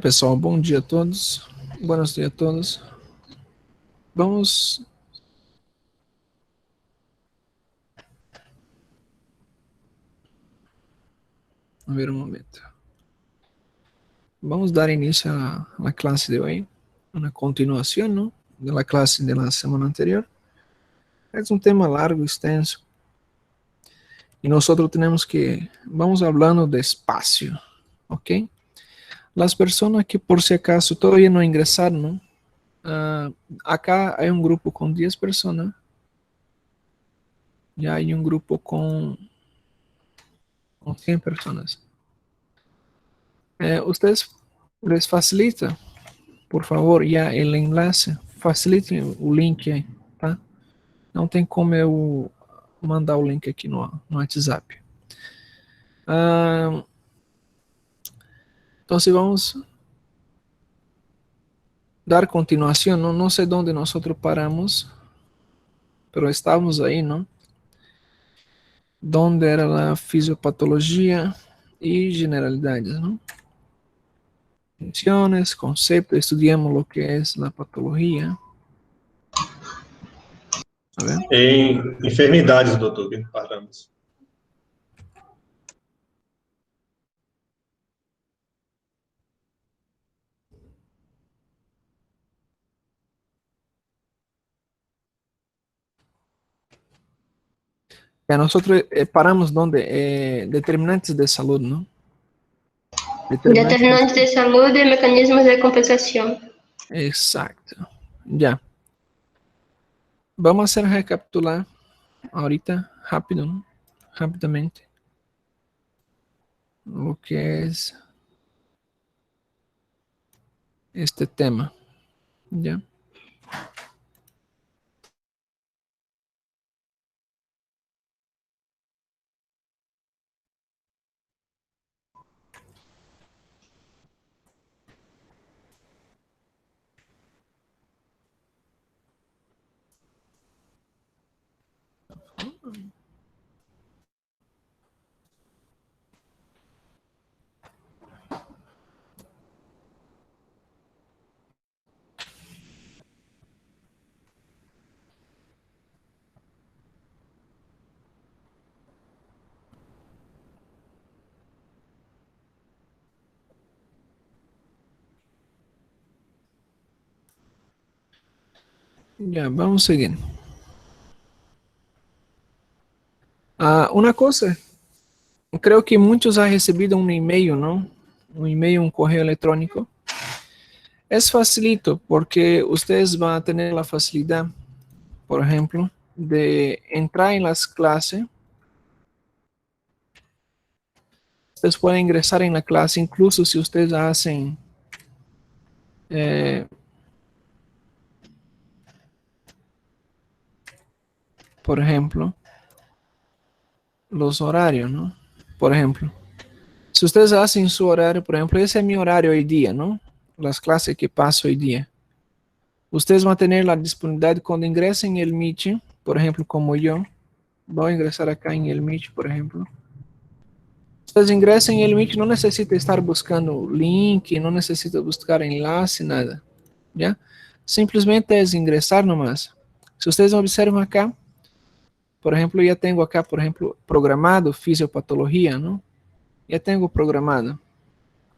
Pessoal, bom dia a todos. Buenos dias a todos. Vamos a ver um momento. Vamos dar início à classe de hoje, uma continuação, ¿no? De la clase de la semana anterior. É um tema largo, extenso, e nós temos que, vamos hablando despacio, ¿ok? Las personas que por si acaso todavía no ingresaron, ¿no? Acá hay un grupo con 10 personas, ya hay un grupo con 100 personas. Ustedes les facilita, por favor, já o enlace, facilite o link aí, tá? Não tem como eu mandar o link aqui no WhatsApp. Então, se vamos dar continuação, não sei onde nós paramos, pero estávamos aí, não? Donde era a fisiopatologia e generalidades, não? Funciones, conceptos, estudiamos lo que es la patología. A ver. Em enfermidades, doutor, que paramos. Nosotros paramos donde determinantes de salud, ¿no? Determinantes de salud y mecanismos de compensación. Exacto. Ya. Vamos a hacer recapitular ahorita, rápido, ¿no? Rápidamente, lo que es este tema. Ya. Ya, vamos seguir. Una cosa, creo que muchos han recibido un email, ¿no? Un email, un correo electrónico. Es facilito porque ustedes van a tener la facilidad, por ejemplo, de entrar en las clases. Ustedes pueden ingresar en la clase incluso si ustedes hacen por ejemplo, los horarios, ¿no? Por ejemplo, si ustedes hacen su horario, por ejemplo, ese es mi horario hoy día, ¿no? Las clases que paso hoy día. Ustedes van a tener la disponibilidad cuando ingresen en el Meet, por ejemplo, como yo. Voy a ingresar acá en el Meet, por ejemplo. Ustedes ingresan en el Meet, no necesita estar buscando link, no necesita buscar enlace, nada. ¿Ya? Simplemente es ingresar nomás. Si ustedes observan acá, por ejemplo, ya tengo acá, por ejemplo, programado fisiopatología, ¿no? Ya tengo programado.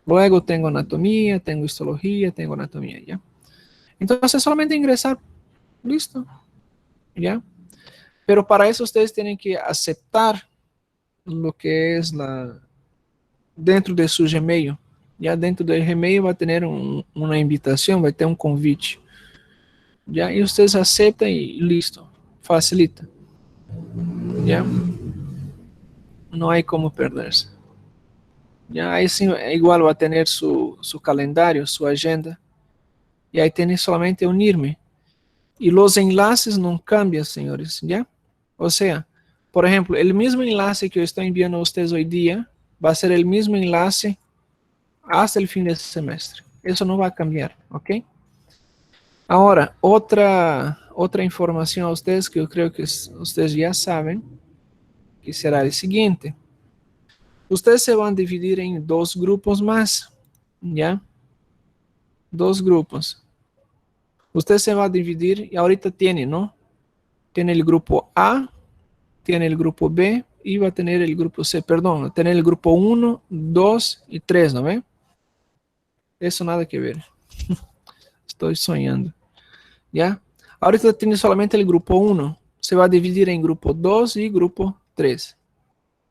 Luego tengo anatomía, tengo histología, tengo anatomía, ¿ya? Entonces solamente ingresar, listo, ¿ya? Pero para eso ustedes tienen que aceptar lo que es dentro de su Gmail. Ya dentro del Gmail va a tener una invitación, va a tener un convite. Ya, y ustedes aceptan y listo, facilita. Ya, no hay como perderse. Ya, ahí sí, igual va a tener su calendario, su agenda. Y ahí tiene solamente unirme. Y los enlaces no cambian, señores, ¿ya? O sea, por ejemplo, el mismo enlace que yo estoy enviando a ustedes hoy día va a ser el mismo enlace hasta el fin del semestre. Eso no va a cambiar, ¿ok? Ahora, otra información a ustedes que yo creo que ustedes ya saben, que será el siguiente. Ustedes se van a dividir en dos grupos más, ¿ya? 2 grupos. Usted se va a dividir y ahorita tiene, ¿no? Tiene el grupo A, tiene el grupo B y va a tener el grupo C, perdón, va a tener el grupo 1, 2 y 3, ¿no ve? Eso nada que ver. Estoy soñando. ¿Ya? Ahorita tiene solamente el grupo 1. Se va a dividir en grupo 2 y grupo 3.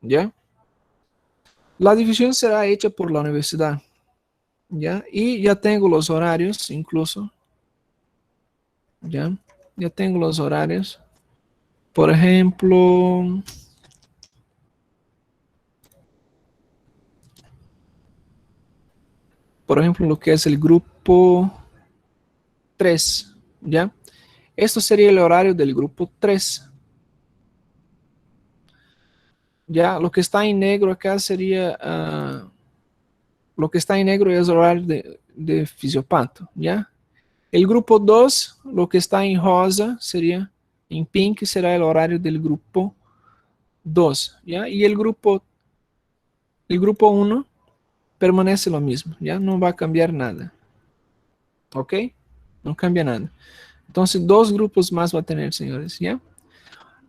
¿Ya? La división será hecha por la universidad. ¿Ya? Y ya tengo los horarios incluso. ¿Ya? Ya tengo los horarios. Por ejemplo, lo que es el grupo 3. ¿Ya? Esto sería el horario del grupo 3. Ya, lo que está en negro acá sería, lo que está en negro es el horario de fisiopato, ¿ya? El grupo 2, lo que está en rosa sería, en pink será el horario del grupo 2, ¿ya? Y el grupo 1 permanece lo mismo, ¿ya? No va a cambiar nada, ¿ok? No cambia nada. Entonces, 2 grupos más va a tener, señores, ¿ya?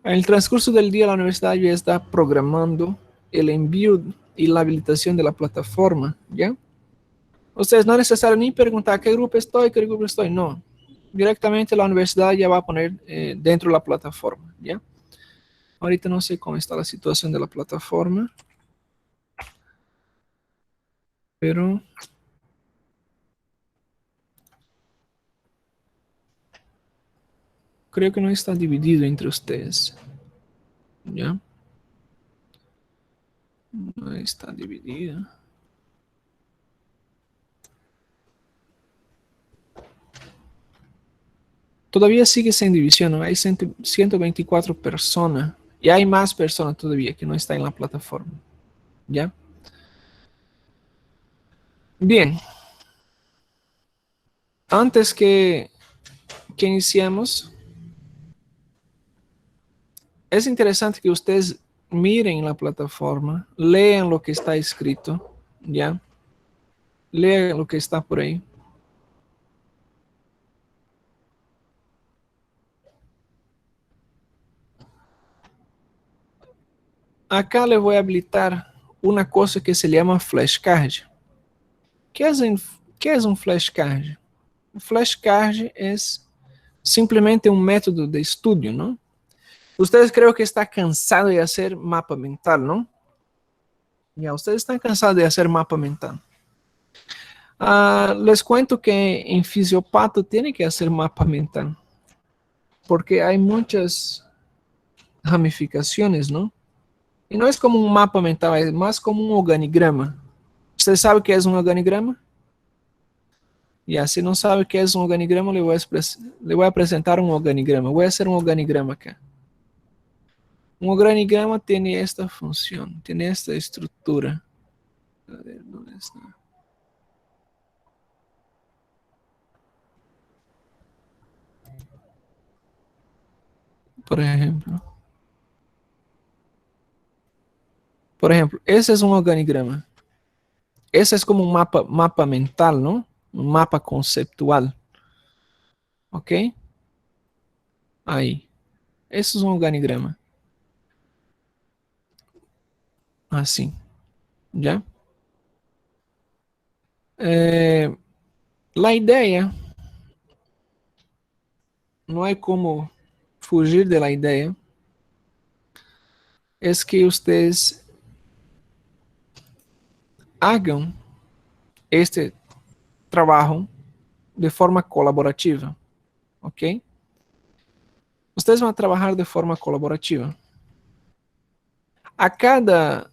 En el transcurso del día, la universidad ya está programando el envío y la habilitación de la plataforma, ¿ya? Ustedes no es necesario ni preguntar qué grupo estoy, no. Directamente la universidad ya va a poner dentro de la plataforma, ¿ya? Ahorita no sé cómo está la situación de la plataforma, pero creo que no está dividido entre ustedes, ¿ya? No está dividido. Todavía sigue sin división, ¿no? Hay 124 personas y hay más personas todavía que no están en la plataforma, ¿ya? Bien, antes que iniciemos, es interesante que ustedes miren la plataforma, lean lo que está escrito, ¿ya? Lean lo que está por ahí. Acá les voy a habilitar una cosa que se llama flashcard. ¿Qué es un flashcard? Un flashcard es simplemente un método de estudio, ¿no? Ustedes creo que están cansados de hacer mapa mental, ¿no? Ya, ustedes están cansados de hacer mapa mental. Les cuento que en fisiopato tiene que hacer mapa mental, porque hay muchas ramificaciones, ¿no? Y no es como un mapa mental, es más como un organigrama. ¿Usted sabe qué es un organigrama? Ya, si no sabe qué es un organigrama, le voy a presentar un organigrama. Voy a hacer un organigrama acá. Un organigrama tiene esta función, tiene esta estructura. A ver, ¿dónde está? Por ejemplo. Ese es un organigrama. Ese es como un mapa mental, ¿no? Un mapa conceptual. ¿Ok? Ahí. Ese es un organigrama. Así. ¿Ya? La idea, no hay como fugir de la idea, es que ustedes hagan este trabajo de forma colaborativa. ¿Ok? Ustedes van a trabajar de forma colaborativa. A cada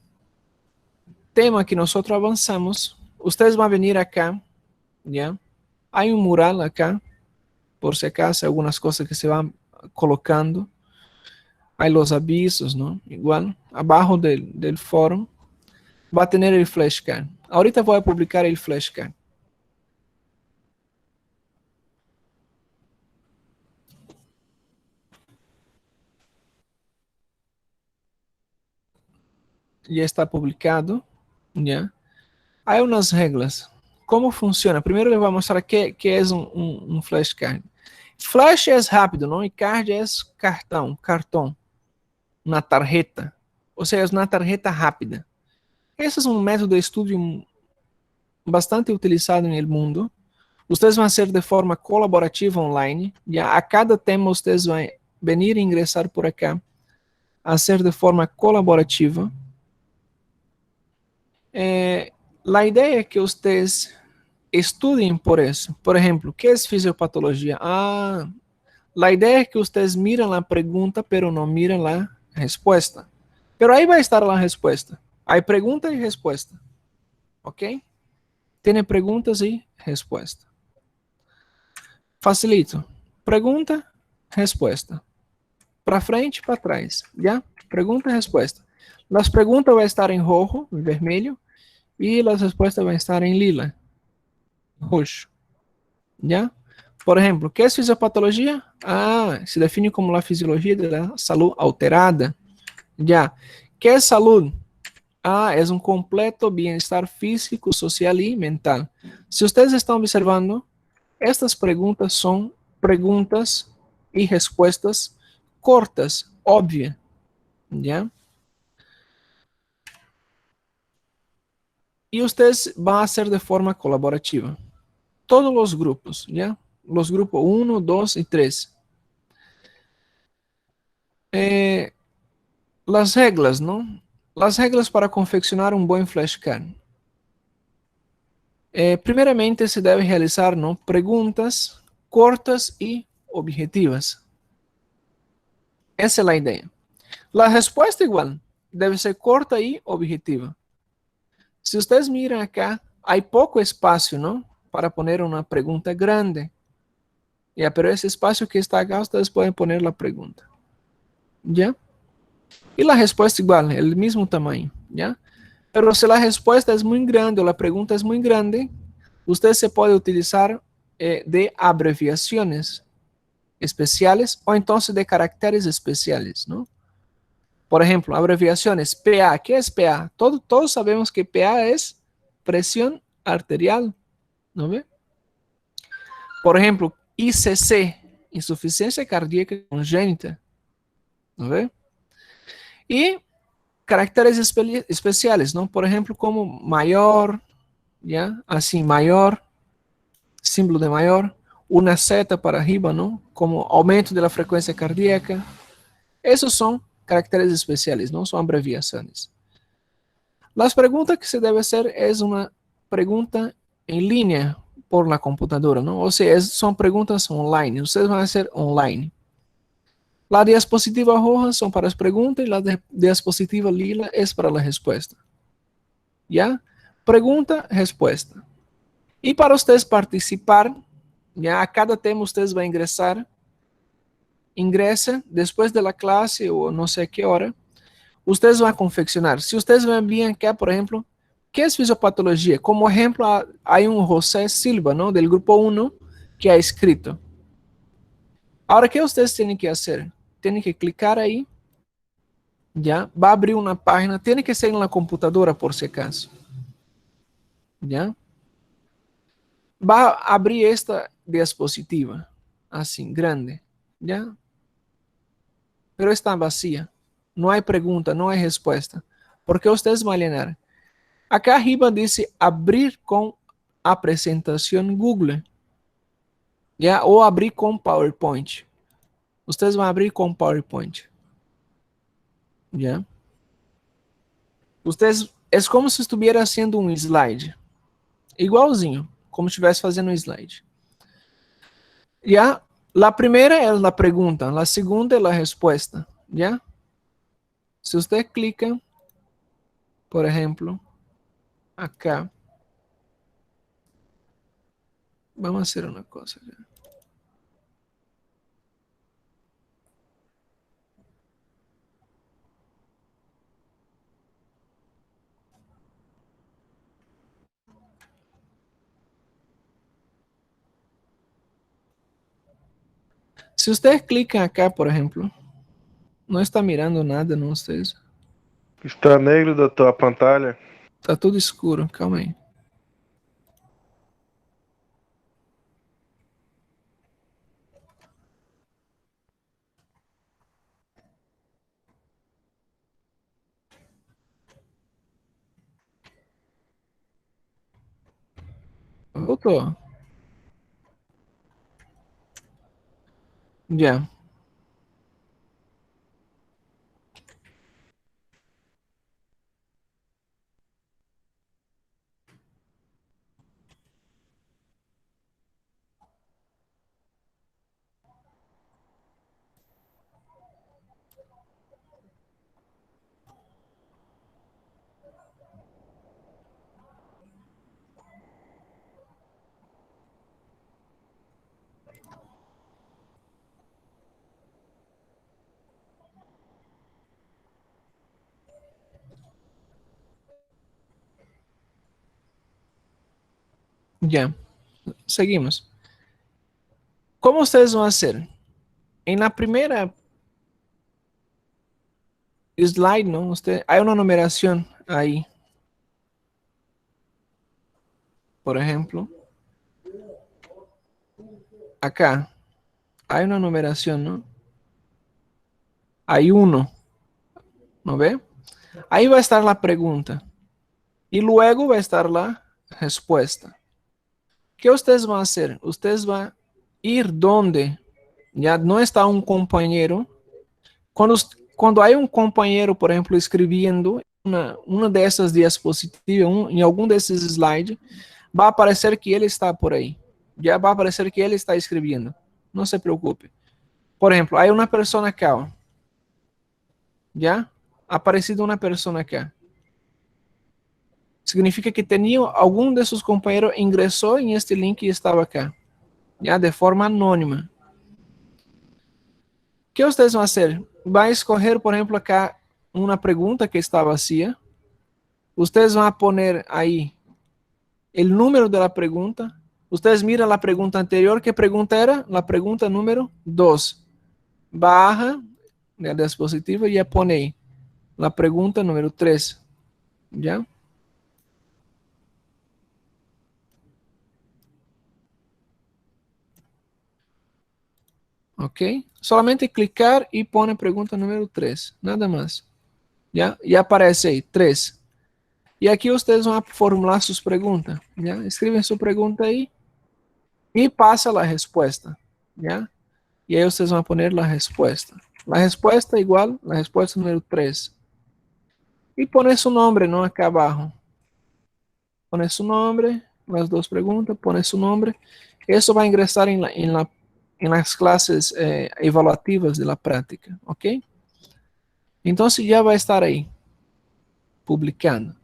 tema que nosotros avanzamos, ustedes van a venir acá, ¿ya? Hay un mural acá, por si acaso, algunas cosas que se van colocando. Hay los avisos, ¿no? Igual, abajo del foro va a tener el flashcard. Ahorita voy a publicar el flashcard. Ya está publicado, ¿ya? Hay unas reglas. ¿Cómo funciona? Primero les voy a mostrar qué es un flashcard. Flash es rápido, ¿no? Y card es cartón, una tarjeta. O sea, es una tarjeta rápida. Ese es un método de estudio bastante utilizado en el mundo. Ustedes van a hacer de forma colaborativa online. Ya a cada tema ustedes van a venir e ingresar por acá. A hacer de forma colaborativa. La idea es que ustedes estudiem por eso. Por ejemplo, ¿qué es fisiopatología? La idea es que ustedes miran la pregunta, pero no miran la respuesta. Pero ahí va a estar la respuesta. Hay pregunta y respuesta. ¿Ok? Tiene preguntas y respuesta. Facilito. Pregunta, respuesta. Para frente e para trás. ¿Ya? Pregunta y respuesta. Las preguntas van a estar en rojo, en vermelho, y las respuestas van a estar en lila, roxo. ¿Ya? Por ejemplo, ¿qué es fisiopatología? Se define como la fisiología de la salud alterada. ¿Ya? ¿Qué es salud? Es un completo bienestar físico, social y mental. Si ustedes están observando, estas preguntas son preguntas y respuestas cortas, obvias. ¿Ya? Y ustedes van a hacer de forma colaborativa. Todos los grupos, ¿ya? Los grupos 1, 2 y 3. Las reglas, ¿no? Las reglas para confeccionar un buen flashcard. Primeramente se debe realizar, ¿no?, preguntas cortas y objetivas. Esa es la idea. La respuesta igual, debe ser corta y objetiva. Si ustedes miran acá, hay poco espacio, ¿no?, para poner una pregunta grande. Ya, pero ese espacio que está acá, ustedes pueden poner la pregunta. ¿Ya? Y la respuesta igual, el mismo tamaño. ¿Ya? Pero si la respuesta es muy grande o la pregunta es muy grande, usted se puede utilizar de abreviaciones especiales o entonces de caracteres especiales, ¿no? Por ejemplo, abreviaciones PA. ¿Qué es PA? Todos sabemos que PA es presión arterial, ¿no ve? Por ejemplo, ICC, insuficiencia cardíaca congénita, ¿no ve? Y caracteres especiales, ¿no? Por ejemplo, como mayor, ¿ya? Así, mayor, símbolo de mayor, una Z para arriba, ¿no? Como aumento de la frecuencia cardíaca. Esos son caracteres especiales, ¿no? Son abreviaciones. Las preguntas que se debe hacer es una pregunta en línea por la computadora, ¿no? O sea, son preguntas online. Ustedes van a hacer online. La diapositiva roja son para las preguntas y la diapositiva lila es para la respuesta. ¿Ya? Pregunta, respuesta. Y para ustedes participar, ya a cada tema ustedes van a ingresar. Ingresa después de la clase o no sé qué hora. Ustedes van a confeccionar. Si ustedes ven bien acá, por ejemplo, ¿qué es fisiopatología? Como ejemplo, hay un José Silva, ¿no? Del grupo 1 que ha escrito. Ahora, ¿qué ustedes tienen que hacer? Tienen que clicar ahí. ¿Ya? Va a abrir una página. Tiene que ser en la computadora, por si acaso. ¿Ya? Va a abrir esta diapositiva. Así, grande. ¿Ya? Pero está vacía. No hay pregunta, no hay respuesta. ¿Por qué ustedes van a llenar? Acá arriba dice abrir con a presentación Google. ¿Ya? O abrir con PowerPoint. Ustedes van a abrir con PowerPoint. ¿Ya? Ustedes, es como si estuviera haciendo un slide. Igualzinho, como si estivesse fazendo um slide. ¿Ya? La primera es la pregunta, la segunda es la respuesta. ¿Ya? Si usted clica, por ejemplo, acá, vamos a hacer una cosa. ¿Ya? Si ustedes clican acá, por ejemplo, no está mirando nada, ¿no? Ustedes. Está negro, doutor, a pantalha. Tá tudo escuro, calma aí. Auto. Ya, ya. Seguimos. ¿Cómo ustedes van a hacer? En la primera slide, ¿no? Hay una numeración ahí, por ejemplo. Acá hay una numeración, ¿no? Hay uno, ¿no ve? Ahí va a estar la pregunta. Y luego va a estar la respuesta. ¿Qué ustedes van a hacer? Ustedes van a ir donde ya no está un compañero. Cuando hay un compañero, por ejemplo, escribiendo una de esas diapositivas, en algum desses slides, va a aparecer que ele está por aí. Já vai aparecer que ele está escrevendo. Não se preocupe. Por exemplo, há uma pessoa acá, ó. Já? Aparecido uma pessoa acá. Significa que tinha algum de seus companheiros ingressou em este link e estava acá. Já? De forma anônima. O que vocês vão fazer? Vai escolher, por exemplo, acá uma pergunta que está vazia. Ustedes van a poner ahí el número de la pregunta. Ustedes miran la pregunta anterior. ¿Qué pregunta era? La pregunta número 2. Baja la dispositivo y ya pone ahí la pregunta número 3. ¿Ya? Ok. Solamente clicar y pone pregunta número 3. Nada más. ¿Ya? Y aparece ahí 3. Y aquí ustedes van a formular sus preguntas. ¿Ya? Escriben su pregunta ahí y pasa la respuesta. ¿Ya? Y ahí ustedes van a poner la respuesta. La respuesta igual, la respuesta número 3. Y pone su nombre, ¿no? Acá abajo. Pone su nombre, las dos preguntas, pone su nombre. Eso va a ingresar en las clases evaluativas de la práctica, ¿ok? Entonces ya va a estar ahí, publicando.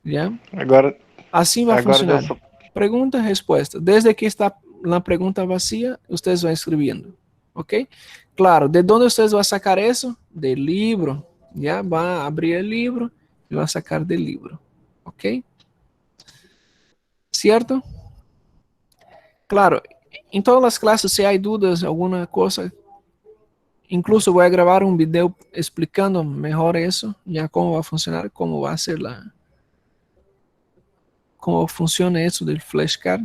¿Ya? Agora, Así va a agora deu funcionar. só. Pregunta, respuesta. Desde que está la pregunta vacía, ustedes van escribiendo. ¿Ok? Claro, ¿de dónde ustedes van a sacar eso? Del libro. Ya va a abrir el libro y va a sacar del libro. ¿Ok? ¿Cierto? Claro, en todas las clases, si hay dudas, alguna cosa, incluso voy a grabar un video explicando mejor eso, ya cómo va a funcionar, cómo va a ser cómo funciona eso del flashcard.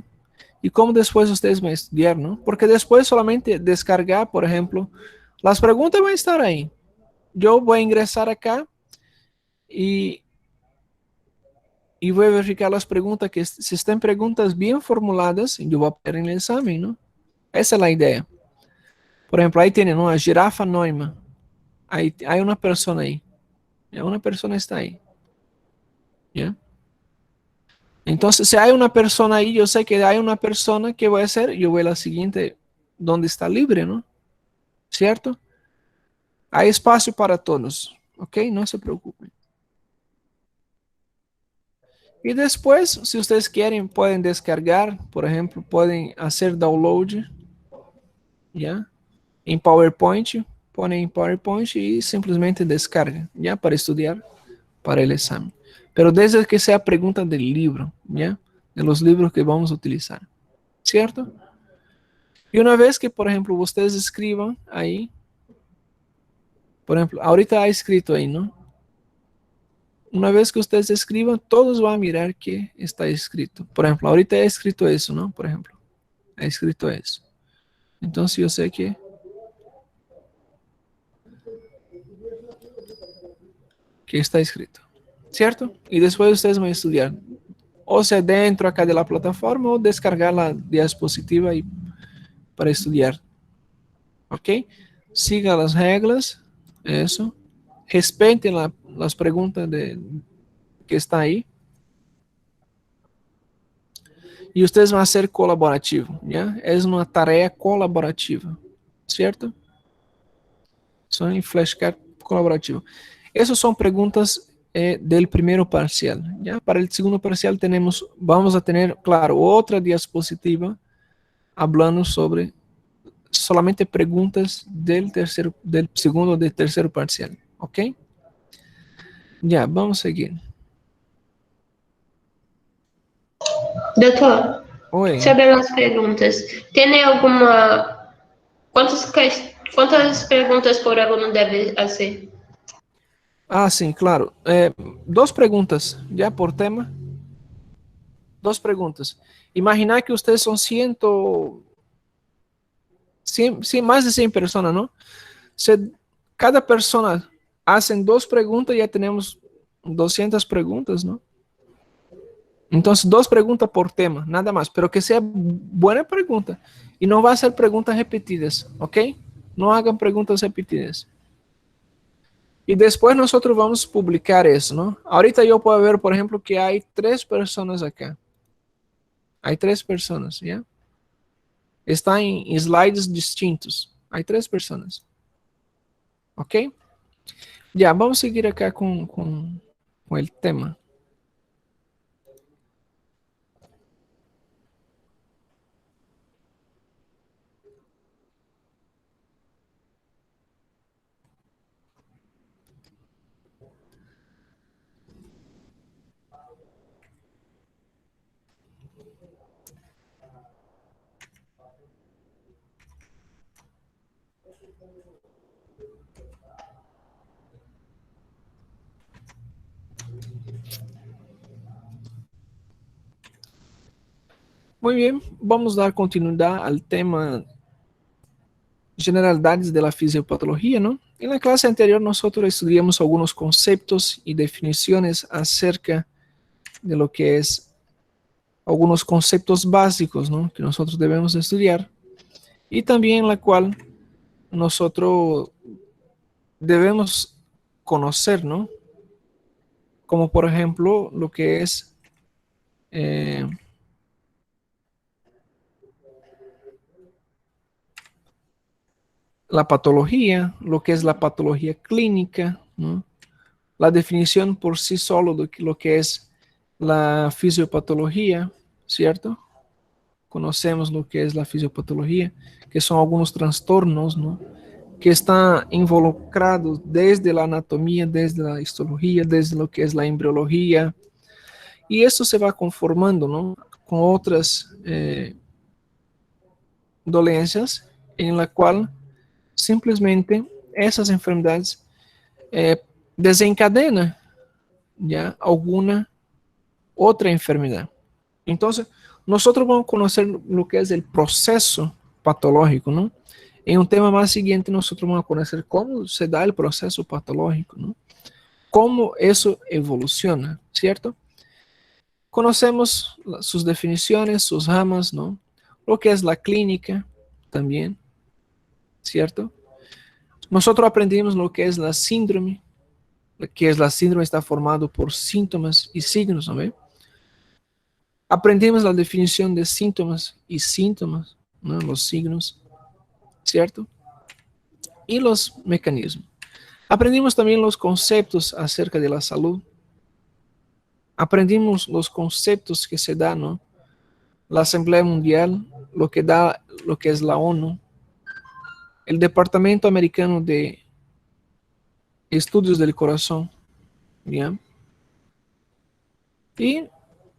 Y cómo después ustedes van a estudiar, ¿no? Porque después solamente descargar, por ejemplo, las preguntas van a estar ahí. Yo voy a ingresar acá y, y voy a verificar las preguntas, que si están preguntas bien formuladas, yo voy a poner en el examen, ¿no? Esa es la idea. Por ejemplo, ahí tienen una jirafa anónima. Hay una persona ahí. Ya, una persona está ahí. ¿Ya? Entonces, si hay una persona ahí, yo sé que hay una persona que voy a hacer, yo voy a la siguiente, donde está libre, ¿no? ¿Cierto? Hay espacio para todos, ¿ok? No se preocupen. Y después, si ustedes quieren, pueden descargar, por ejemplo, pueden hacer download, ¿ya? En PowerPoint, ponen en PowerPoint y simplemente descargan, ¿ya? Para estudiar para el examen. Pero desde que sea pregunta del libro, ¿ya? De los libros que vamos a utilizar, ¿cierto? Y una vez que, por ejemplo, ustedes escriban ahí, por ejemplo, ahorita ha escrito ahí, ¿no? Una vez que ustedes escriban, todos van a mirar que está escrito. Por ejemplo, ahorita he escrito eso, ¿no? Por ejemplo, he escrito eso. Entonces yo sé que está escrito, ¿cierto? Y después ustedes van a estudiar o sea dentro acá de la plataforma o descargar la diapositiva y para estudiar. ¿Ok? Siga las reglas, eso. Respete las preguntas que está ahí. E ustedes vão ser colaborativo, ¿ya? Es una tarea colaborativa, ¿cierto? Son en flashcard colaborativo. Esas son preguntas del primero parcial, ¿ya? Para el segundo parcial vamos a tener, claro, otra diapositiva hablando sobre solamente preguntas del segundo, del tercero parcial, ¿ok? Ya, vamos a seguir. Doutor, Oi. sobre as perguntas, tem alguma... Quantas perguntas por aluno deve fazer? Ah, sim, claro. Dos preguntas, já por tema. Dos preguntas. Imaginar que ustedes son 100, más de 100 personas, ¿no? Cada persona hacen dos preguntas, ya tenemos 200 preguntas, ¿no? Entonces, dos preguntas por tema, nada más, pero que sea buena pregunta. Y no va a ser preguntas repetidas, ¿ok? No hagan preguntas repetidas. Y después nosotros vamos a publicar eso, ¿no? Ahorita yo puedo ver, por ejemplo, que hay 3 personas acá. Hay 3 personas, ¿ya? Está en slides distintos. Hay 3 personas. ¿Ok? Ya, vamos a seguir acá con el tema. Muy bien, vamos a dar continuidad al tema generalidades de la fisiopatología, ¿no? En la clase anterior nosotros estudiamos algunos conceptos y definiciones acerca de lo que es algunos conceptos básicos, ¿no? Que nosotros debemos estudiar y también la cual nosotros debemos conocer, ¿no? Como por ejemplo lo que es la patología, lo que es la patología clínica, ¿no? La definición por sí solo de lo que es la fisiopatología, ¿cierto? Conocemos lo que es la fisiopatología, que son algunos trastornos, ¿no? Que están involucrados desde la anatomía, desde la histología, desde lo que es la embriología, y eso se va conformando, ¿no? Con otras dolencias en la cual simplemente esas enfermedades desencadenan ya alguna otra enfermedad. Entonces, nosotros vamos a conocer lo que es el proceso patológico, ¿no? En un tema más siguiente, nosotros vamos a conocer cómo se da el proceso patológico, ¿no? Cómo eso evoluciona, ¿cierto? Conocemos sus definiciones, sus ramas, ¿no? Lo que es la clínica también, ¿cierto? Nosotros aprendimos lo que es la síndrome, que es la síndrome está formado por síntomas y signos, ¿no ve? Aprendimos la definición de síntomas y síntomas, ¿no? Los signos, ¿cierto? Y los mecanismos. Aprendimos también los conceptos acerca de la salud. Aprendimos los conceptos que se dan, ¿no? La Asamblea Mundial, lo que da, lo que es la ONU, el Departamento Americano de Estudios del Corazón, ¿ya? Y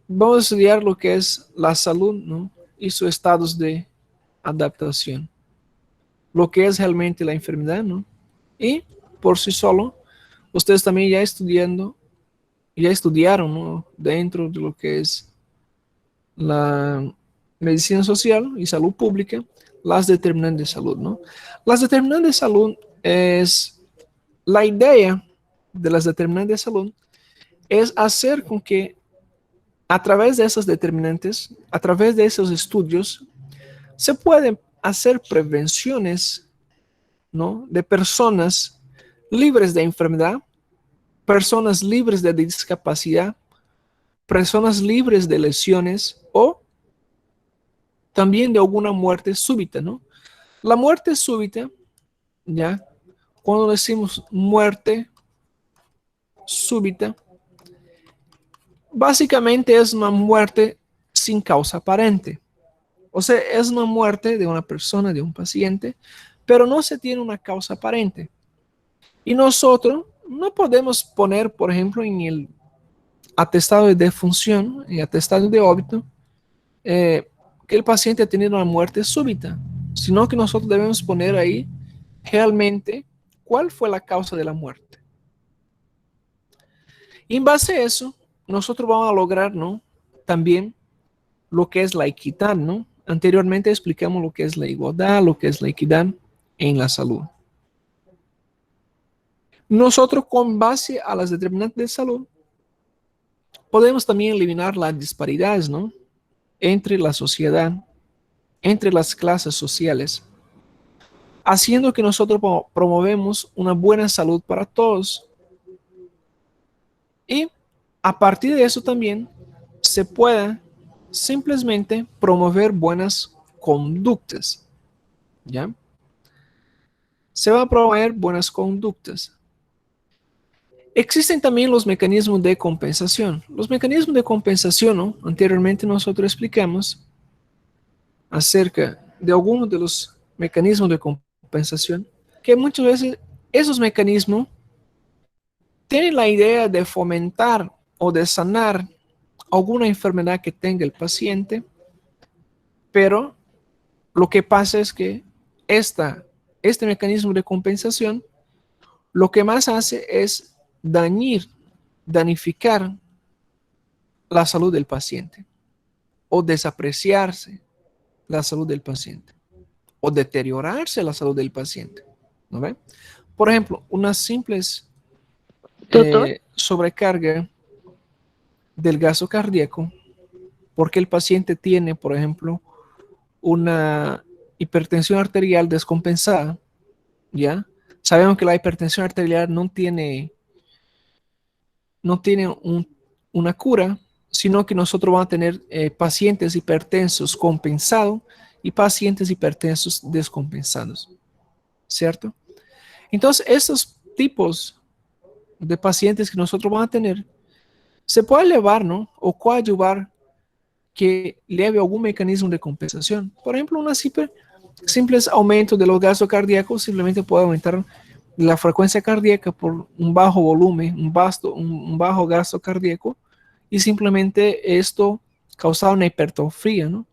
vamos a estudiar lo que es la salud, ¿no? Y sus estados de adaptación. Lo que es realmente la enfermedad, ¿no? Y por sí solo, ustedes también ya estudiaron, ¿no? Dentro de lo que es la medicina social y salud pública, las determinantes de salud, ¿no? Las determinantes de salud es la idea de las determinantes de salud es hacer con que a través de esos determinantes, a través de esos estudios, se pueden hacer prevenciones, ¿no?, de personas libres de enfermedad, personas libres de discapacidad, personas libres de lesiones o también de alguna muerte súbita, ¿no? La muerte súbita, ¿ya? Cuando decimos muerte súbita, básicamente es una muerte sin causa aparente. O sea, es una muerte de una persona, de un paciente, pero no se tiene una causa aparente. Y nosotros no podemos poner, por ejemplo, en el atestado de defunción y atestado de óbito, que el paciente ha tenido una muerte súbita, sino que nosotros debemos poner ahí realmente cuál fue la causa de la muerte. Y en base a eso, nosotros vamos a lograr, ¿no?, también lo que es la equidad, ¿no? Anteriormente explicamos lo que es la igualdad, lo que es la equidad en la salud. Nosotros, con base a las determinantes de salud, podemos también eliminar las disparidades, ¿no?, entre la sociedad, entre las clases sociales, haciendo que nosotros promovemos una buena salud para todos. Y a partir de eso también se pueda simplemente promover buenas conductas, ¿ya? Se va a promover buenas conductas. Existen también los mecanismos de compensación. Los mecanismos de compensación, ¿no?, anteriormente nosotros explicamos acerca de algunos de los mecanismos de compensación, que muchas veces esos mecanismos tienen la idea de fomentar o de sanar alguna enfermedad que tenga el paciente, pero lo que pasa es que este mecanismo de compensación lo que más hace es danificar la salud del paciente o desapreciarse la salud del paciente o deteriorarse la salud del paciente, ¿no ve? Por ejemplo, unas simples Doctor, sobrecarga del gasto cardíaco, porque el paciente tiene, por ejemplo, una hipertensión arterial descompensada, ¿ya? Sabemos que la hipertensión arterial no tiene una cura, sino que nosotros vamos a tener pacientes hipertensos compensados y pacientes hipertensos descompensados, ¿cierto? Entonces, estos tipos de pacientes que nosotros vamos a tener, se puede elevar, ¿no?, o coadyuvar que leve algún mecanismo de compensación. Por ejemplo, una simples aumento de los gastos cardíacos simplemente puede aumentar la frecuencia cardíaca por un bajo volumen, un bajo gasto cardíaco, y simplemente esto causa una hipertrofia, ¿no?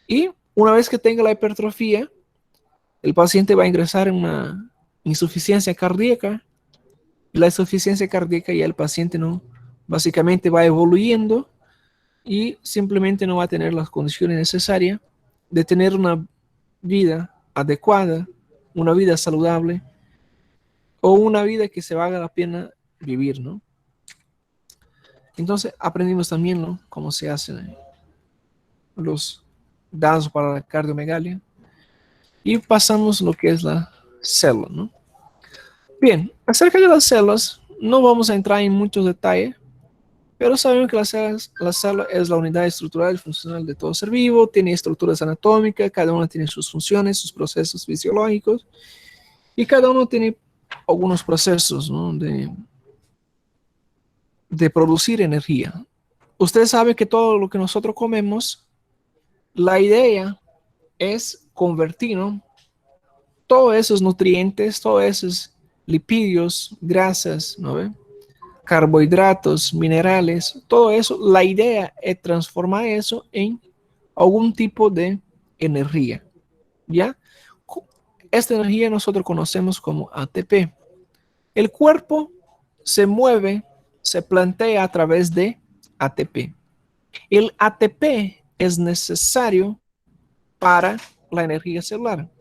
Y una vez que tenga la hipertrofia, el paciente va a ingresar en una insuficiencia cardíaca. La insuficiencia cardíaca, ya el paciente no, básicamente va evoluyendo y simplemente no va a tener las condiciones necesarias de tener una vida adecuada, una vida saludable o una vida que se valga la pena vivir, ¿no? Entonces aprendimos también, ¿no?, cómo se hacen los dados para la cardiomegalia y pasamos lo que es la célula, ¿no? Bien, acerca de las células no vamos a entrar en muchos detalles, pero sabemos que la célula es la unidad estructural y funcional de todo ser vivo, tiene estructuras anatómicas, cada una tiene sus funciones, sus procesos fisiológicos, y cada uno tiene algunos procesos, ¿no?, de producir energía. Usted sabe que todo lo que nosotros comemos, la idea es convertir, ¿no?, todos esos nutrientes, todos esos lipídios, grasas, ¿no ve?, carbohidratos, minerales, todo eso, la idea es transformar eso en algún tipo de energía, ¿ya? Esta energía nosotros conocemos como ATP. El cuerpo se mueve, se plantea a través de ATP. El ATP es necesario para la energía celular.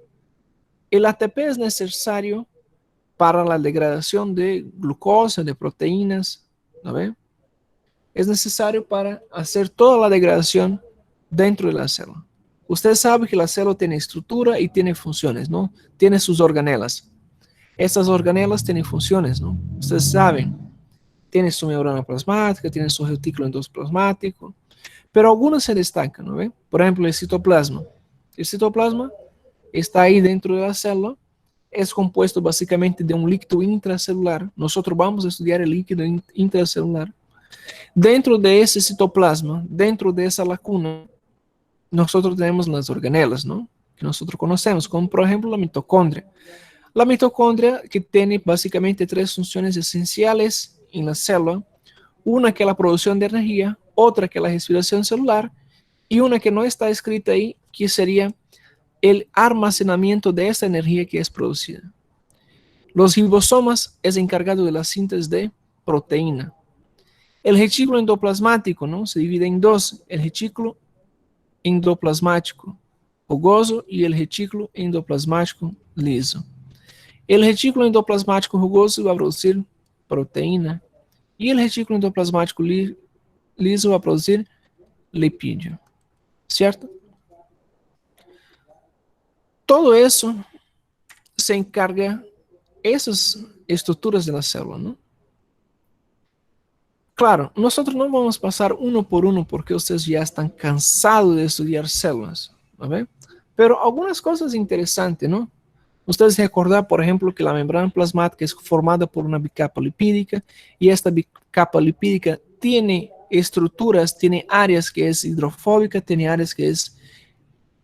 El ATP es necesario para la degradación de glucosa, de proteínas, ¿no ve?, es necesario para hacer toda la degradación dentro de la célula. Usted sabe que la célula tiene estructura y tiene funciones, ¿no? Tiene sus organelas. Estas organelas tienen funciones, ¿no? Ustedes saben, tiene su membrana plasmática, tiene su retículo endoplasmático, pero algunas se destacan, ¿no ve? Por ejemplo, el citoplasma. El citoplasma está ahí dentro de la célula, es compuesto básicamente de un líquido intracelular. Nosotros vamos a estudiar el líquido intracelular. Dentro de ese citoplasma, dentro de esa lacuna, nosotros tenemos las organelas, ¿no? Que nosotros conocemos, como por ejemplo la mitocondria. La mitocondria que tiene básicamente tres funciones esenciales en la célula. Una que es la producción de energía, otra que es la respiración celular y una que no está escrita ahí, que sería el almacenamiento de esa energía que es producida. Los ribosomas es encargado de la síntesis de proteína. El retículo endoplasmático, ¿no? Se divide en dos, el retículo endoplasmático rugoso y el retículo endoplasmático liso. El retículo endoplasmático rugoso va a producir proteína y el retículo endoplasmático liso va a producir lipídio, ¿cierto? Todo eso se encarga esas estructuras de la célula, ¿no? Claro, nosotros no vamos a pasar uno por uno porque ustedes ya están cansados de estudiar células, ¿no? Pero algunas cosas interesantes, ¿no? Ustedes recordar, por ejemplo, que la membrana plasmática es formada por una bicapa lipídica y esta bicapa lipídica tiene estructuras, tiene áreas que es hidrofóbica, tiene áreas que es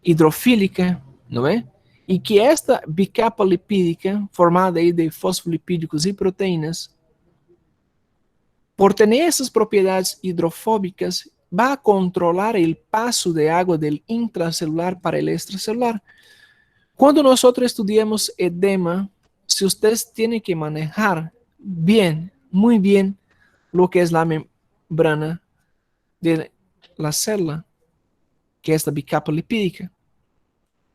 hidrofílica, ¿no ve? Y que esta bicapa lipídica, formada ahí de fosfolipídicos y proteínas, por tener esas propiedades hidrofóbicas, va a controlar el paso de agua del intracelular para el extracelular. Cuando nosotros estudiamos edema, si ustedes tienen que manejar bien, muy bien, lo que es la membrana de la célula, que es la bicapa lipídica,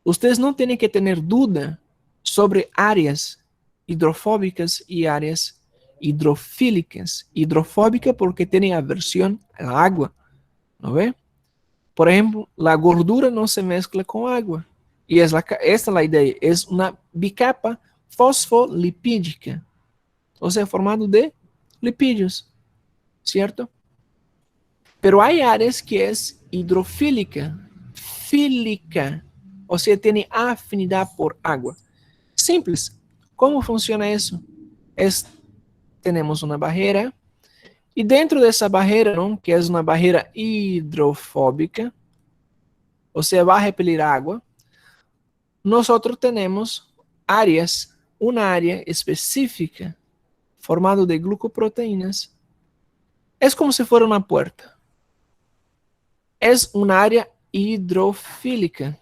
ustedes no tienen que tener duda sobre áreas hidrofóbicas y áreas hidrofílicas. Hidrofóbica porque tiene aversión al agua, ¿no ve? Por ejemplo, la gordura no se mezcla con agua. Y esta es la idea, es una bicapa fosfolipídica, o sea, formado de lipídios, ¿cierto? Pero hay áreas que es hidrofílica, fílica, o sea, tiene afinidad por agua. Simples. ¿Cómo funciona eso? Tenemos una barrera y dentro de esa barrera, ¿no? Que es una barrera hidrofóbica, o sea, va a repelir agua, nosotros tenemos áreas, una área específica formada de glucoproteínas. Es como si fuera una puerta. Es una área hidrofílica.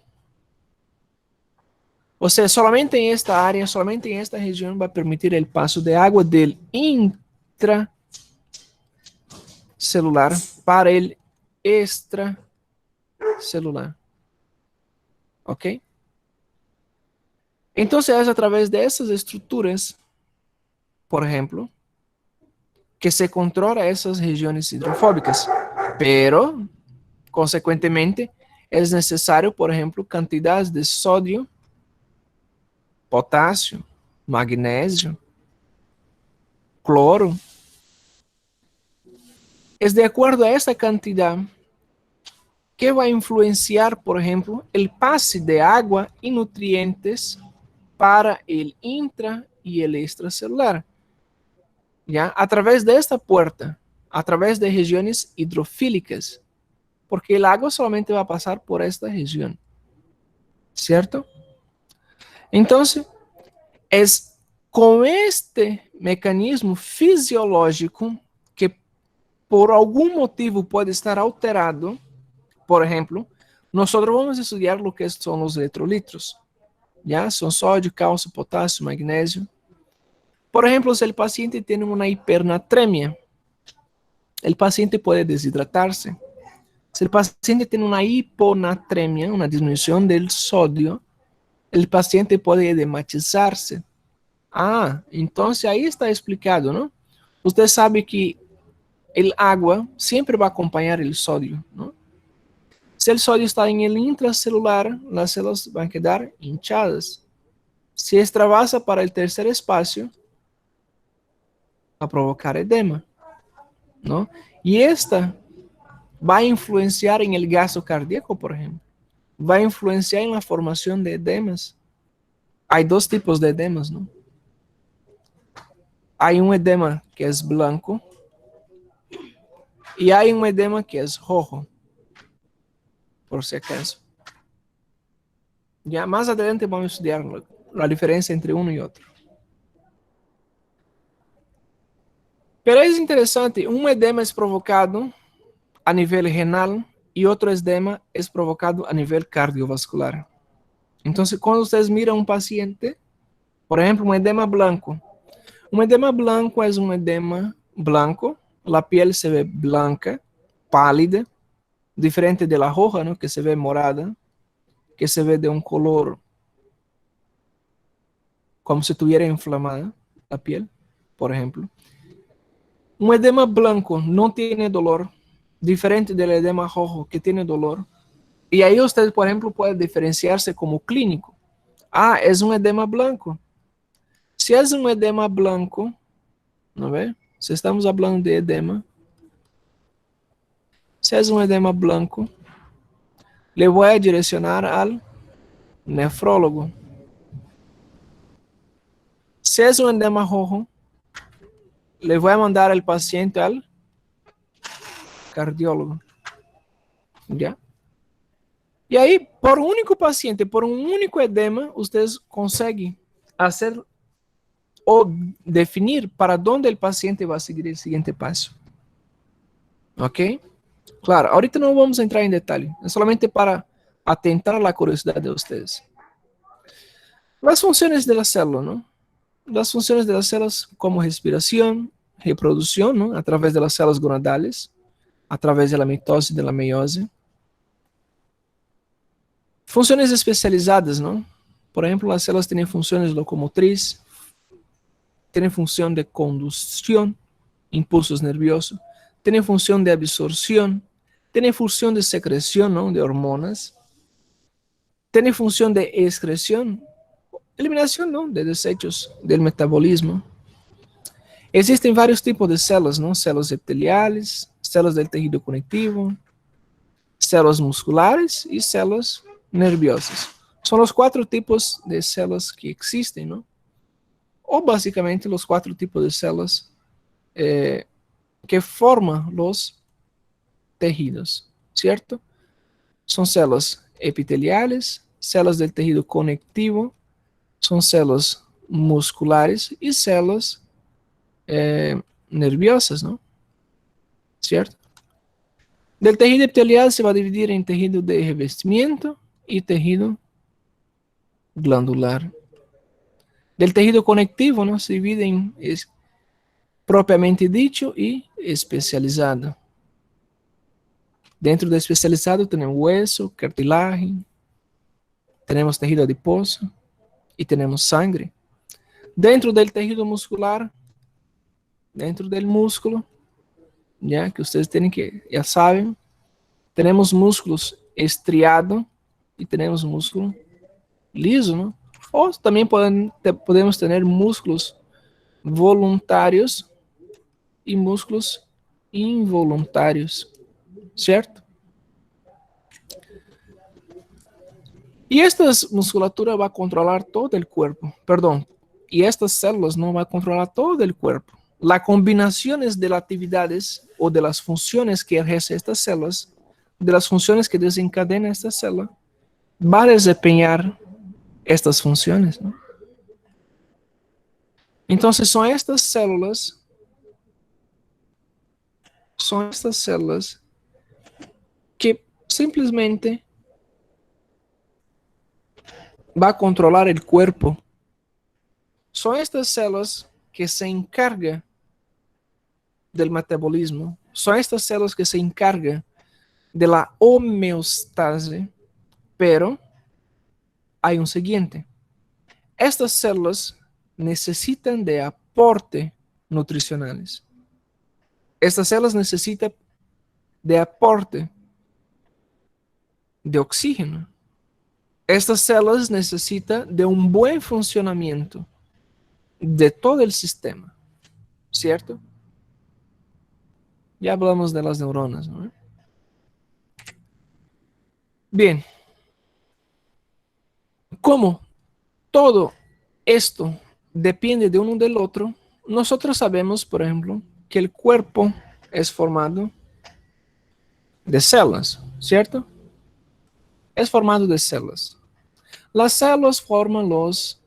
O sea, solamente en esta área, solamente en esta región va a permitir el paso de agua del intracelular para el extracelular. ¿Ok? Entonces es a través de esas estructuras, por ejemplo, que se controla esas regiones hidrofóbicas. Pero, consecuentemente, es necesario, por ejemplo, cantidades de sodio, potasio, magnesio, cloro. Es de acuerdo a esta cantidad que va a influenciar, por ejemplo, el pase de agua y nutrientes para el intra y el extracelular. ¿Ya? A través de esta puerta, a través de regiones hidrofílicas, porque el agua solamente va a pasar por esta región, ¿cierto? Entonces, es con este mecanismo fisiológico que por algún motivo puede estar alterado. Por ejemplo, nosotros vamos a estudiar lo que son los electrolitos, ¿ya? Son sodio, calcio, potasio, magnesio. Por ejemplo, si el paciente tiene una hipernatremia, el paciente puede deshidratarse. Si el paciente tiene una hiponatremia, una disminución del sodio, el paciente puede edematizarse. Ah, entonces ahí está explicado, ¿no? Usted sabe que el agua siempre va a acompañar el sodio, ¿no? Si el sodio está en el intracelular, las células van a quedar hinchadas. Si extravasa para el tercer espacio, va a provocar edema, ¿no? Y esta va a influenciar en el gasto cardíaco, por ejemplo. Va a influenciar en la formación de edemas. Hay dos tipos de edemas, ¿no? Hay un edema que es blanco y hay un edema que es rojo, por si acaso. Ya más adelante vamos a estudiar la diferencia entre uno y otro. Pero es interesante, un edema es provocado a nivel renal y otro edema es provocado a nivel cardiovascular. Entonces, cuando ustedes miran un paciente, por ejemplo, un edema blanco es un edema blanco, la piel se ve blanca, pálida, diferente de la roja, ¿no? Que se ve morada, que se ve de un color como si estuviera inflamada la piel, por ejemplo. Un edema blanco no tiene dolor, diferente del edema rojo que tiene dolor. Y ahí usted, por ejemplo, puede diferenciarse como clínico. Ah, es un edema blanco. Si es un edema blanco, ¿no ve? Si estamos hablando de edema, si es un edema blanco, le voy a direccionar al nefrólogo. Si es un edema rojo, le voy a mandar al paciente al cardiólogo. ¿Ya? Y ahí, por un único paciente, por un único edema, ustedes consiguen hacer o definir para dónde el paciente va a seguir el siguiente paso. ¿Ok? Claro, ahorita no vamos a entrar en detalle, es solamente para atentar a la curiosidad de ustedes. Las funciones de la célula, ¿no? Las funciones de las células como respiración, reproducción, ¿no? A través de las células gonadales, a través de la mitosis y de la meiose. Funciones especializadas, ¿no? Por ejemplo, las células tienen funciones locomotriz, tienen función de conducción, impulsos nerviosos, tienen función de absorción, tienen función de secreción, ¿no? De hormonas, tienen función de excreción, eliminación, ¿no? De desechos del metabolismo. Existen varios tipos de células, ¿no? Células epiteliales, células del tejido conectivo, células musculares y células nerviosas. Son los 4 tipos de células que existen, ¿no? O básicamente los 4 tipos de células que forman los tejidos, ¿cierto? Son células epiteliales, células del tejido conectivo, son células musculares y células nerviosas, ¿no? ¿Cierto? Del tejido epitelial se va a dividir en tejido de revestimiento y tejido glandular. Del tejido conectivo, ¿no? Se divide en propiamente dicho y especializado. Dentro de especializado tenemos hueso, cartilaje, tenemos tejido adiposo y tenemos sangre. Dentro del tejido muscular, dentro del músculo, ya que ustedes tienen que, ya saben, tenemos músculos estriado y tenemos músculo liso, ¿no? O también podemos tener músculos voluntarios y músculos involuntarios, ¿cierto? Y esta musculatura va a controlar todo el cuerpo, perdón, y estas células no van a controlar todo el cuerpo. Las combinaciones de las actividades o de las funciones que ejercen estas células, de las funciones que desencadena esta célula, va a desempeñar estas funciones, ¿no? Entonces son estas células que simplesmente va a controlar el cuerpo. Son estas células que se encargan del metabolismo. Son estas células que se encargan de la homeostasis, pero hay un siguiente. Estas células necesitan de aporte nutricionales. Estas células necesitan de aporte de oxígeno. Estas células necesitan de un buen funcionamiento de todo el sistema, ¿cierto? Ya hablamos de las neuronas, ¿no? Bien, como todo esto depende de uno del otro, nosotros sabemos, por ejemplo, que el cuerpo es formado de células, ¿cierto? Es formado de células. Las células forman los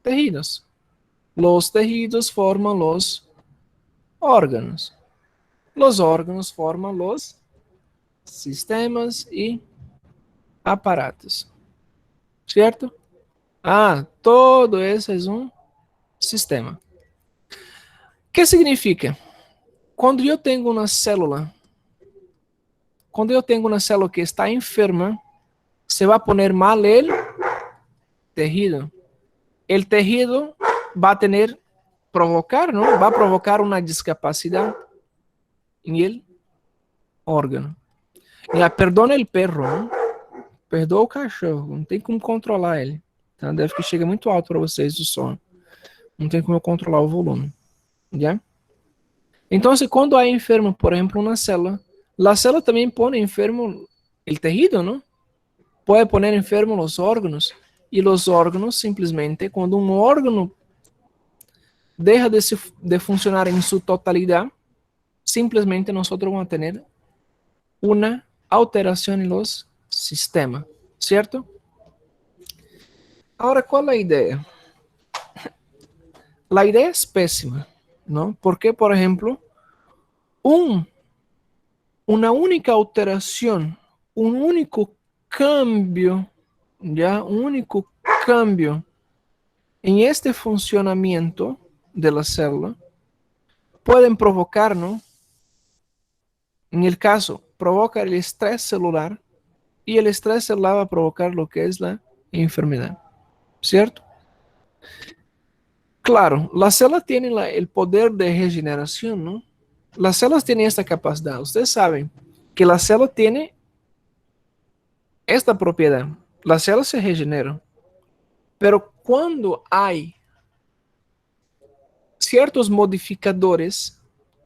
tejidos. Los tejidos forman los órganos. Los órganos forman los sistemas y aparatos, ¿cierto? Todo eso es un sistema. ¿Qué significa? Cuando yo tengo una célula que está enferma, se va a poner mal el tejido. El tejido va a provocar, ¿no? Va a provocar una discapacidad en el órgano. Perdona el perro, ¿no? Perdoa o cachorro, não tem como controlar ele. Tá? Deve que chega muito alto para vocês o som. Não tem como eu controlar o volume. ¿Ya? Entonces, cuando hay enfermo, por ejemplo, una célula, la célula también pone enfermo el tejido, ¿no? Puede poner enfermo los órganos. Y los órganos, simplemente, cuando un órgano deja de funcionar en su totalidad, simplemente nosotros vamos a tener una alteración en los sistemas, ¿cierto? Ahora, ¿cuál es la idea? La idea es pésima, ¿no? Porque, por ejemplo, una única alteración, un único cambio, ¿ya? Un único cambio en este funcionamiento de la célula pueden provocar, ¿no? En el caso, provoca el estrés celular y el estrés celular va a provocar lo que es la enfermedad, ¿cierto? Claro, las células tienen el poder de regeneración, ¿no? Las células tienen esta capacidad. Ustedes saben que la célula tiene esta propiedad. Las células se regeneran. Pero cuando hay ciertos modificadores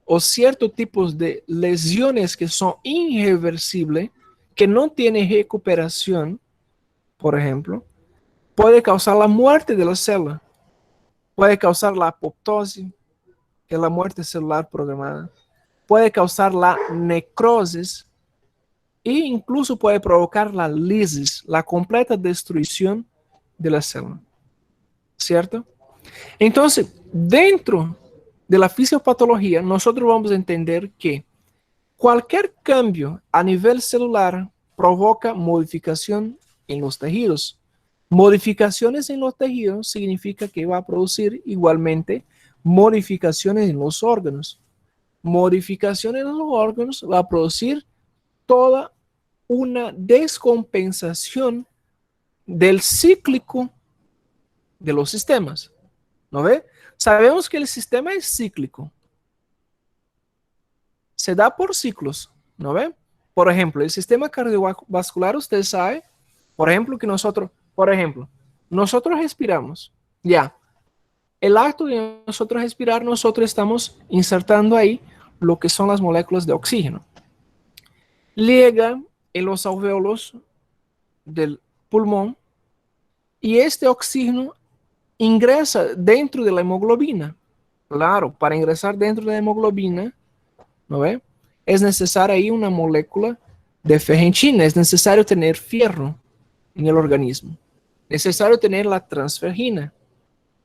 o ciertos tipos de lesiones que son irreversibles, que no tienen recuperación, por ejemplo, puede causar la muerte de la célula. Puede causar la apoptosis, que es la muerte celular programada. Puede causar la necrosis e incluso puede provocar la lisis, la completa destrucción de la célula. ¿Cierto? Entonces, dentro de la fisiopatología, nosotros vamos a entender que cualquier cambio a nivel celular provoca modificación en los tejidos. Modificaciones en los tejidos significa que va a producir igualmente modificaciones en los órganos. Modificaciones en los órganos va a producir toda una descompensación del cíclico de los sistemas. ¿No ve? Sabemos que el sistema es cíclico. Se da por ciclos, ¿no ve? Por ejemplo, el sistema cardiovascular, usted sabe, por ejemplo, que nosotros respiramos, ya. El acto de nosotros respirar, nosotros estamos insertando ahí lo que son las moléculas de oxígeno. Llega en los alvéolos del pulmón y este oxígeno ingresa dentro de la hemoglobina. Claro, para ingresar dentro de la hemoglobina, ¿no ve? Es necesaria ahí una molécula de ferritina, es necesario tener fierro en el organismo, necesario tener la transferrina,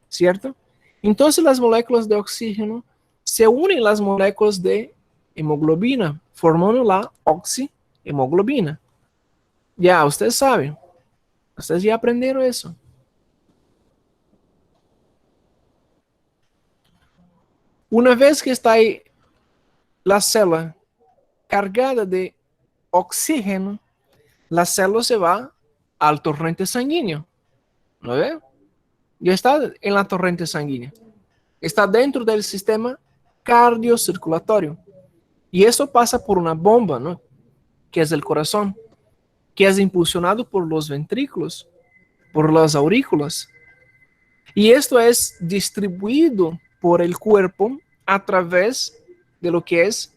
¿cierto? Entonces las moléculas de oxígeno se unen a las moléculas de hemoglobina, formando la oxihemoglobina. Ya, ustedes saben, ustedes ya aprendieron eso. Una vez que está ahí la célula cargada de oxígeno, la célula se va al torrente sanguíneo. ¿No ve? Ya está en la torrente sanguínea. Está dentro del sistema cardiocirculatorio. Y eso pasa por una bomba, ¿no? Que es el corazón, que es impulsionado por los ventrículos, por las aurículas. Y esto es distribuido por el cuerpo a través de lo que es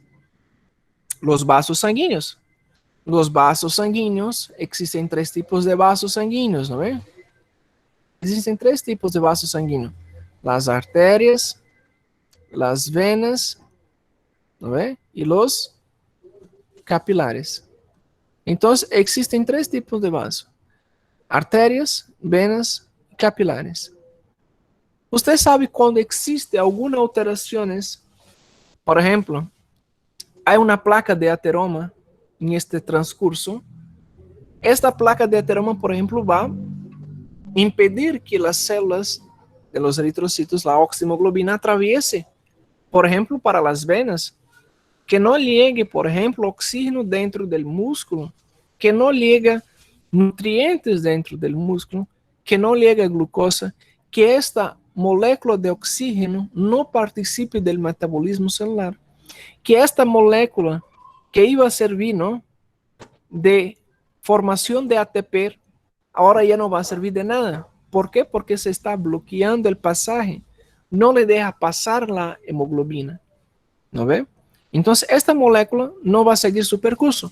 los vasos sanguíneos. Los vasos sanguíneos, existen 3 tipos de vasos sanguíneos, ¿no ve? Existen 3 tipos de vasos sanguíneos. Las arterias, las venas, ¿no ve? Y los capilares. Entonces, existen 3 tipos de vasos. Arterias, venas y capilares. Usted sabe cuando existe alguna alteraciones, por ejemplo, hay una placa de ateroma en este transcurso. Esta placa de ateroma, por ejemplo, va a impedir que las células de los eritrocitos, la oximoglobina, atraviese, por ejemplo, para las venas, que no llegue, por ejemplo, oxígeno dentro del músculo, que no llegue nutrientes dentro del músculo, que no llegue glucosa, que esta molécula de oxígeno no participe del metabolismo celular, que esta molécula que iba a servir, ¿no?, de formación de ATP, ahora ya no va a servir de nada. ¿Por qué? Porque se está bloqueando el pasaje, no le deja pasar la hemoglobina, ¿no ve? Entonces esta molécula no va a seguir su percurso.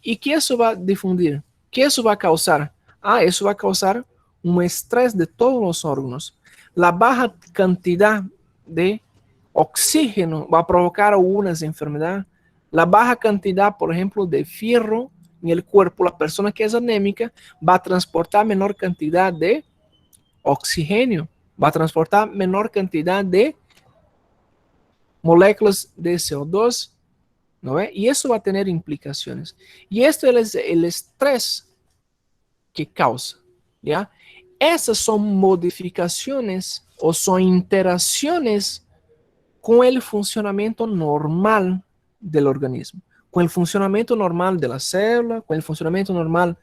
¿Y qué eso va a difundir? ¿Qué eso va a causar? Eso va a causar un estrés de todos los órganos. La baja cantidad de oxígeno va a provocar algunas enfermedades. La baja cantidad, por ejemplo, de fierro en el cuerpo, la persona que es anémica va a transportar menor cantidad de oxígeno, va a transportar menor cantidad de moléculas de CO2, ¿no ve? Y eso va a tener implicaciones. Y esto es el estrés que causa, ¿ya? Esas son modificaciones o son interacciones con el funcionamiento normal del organismo, con el funcionamiento normal de la célula, con el funcionamiento normal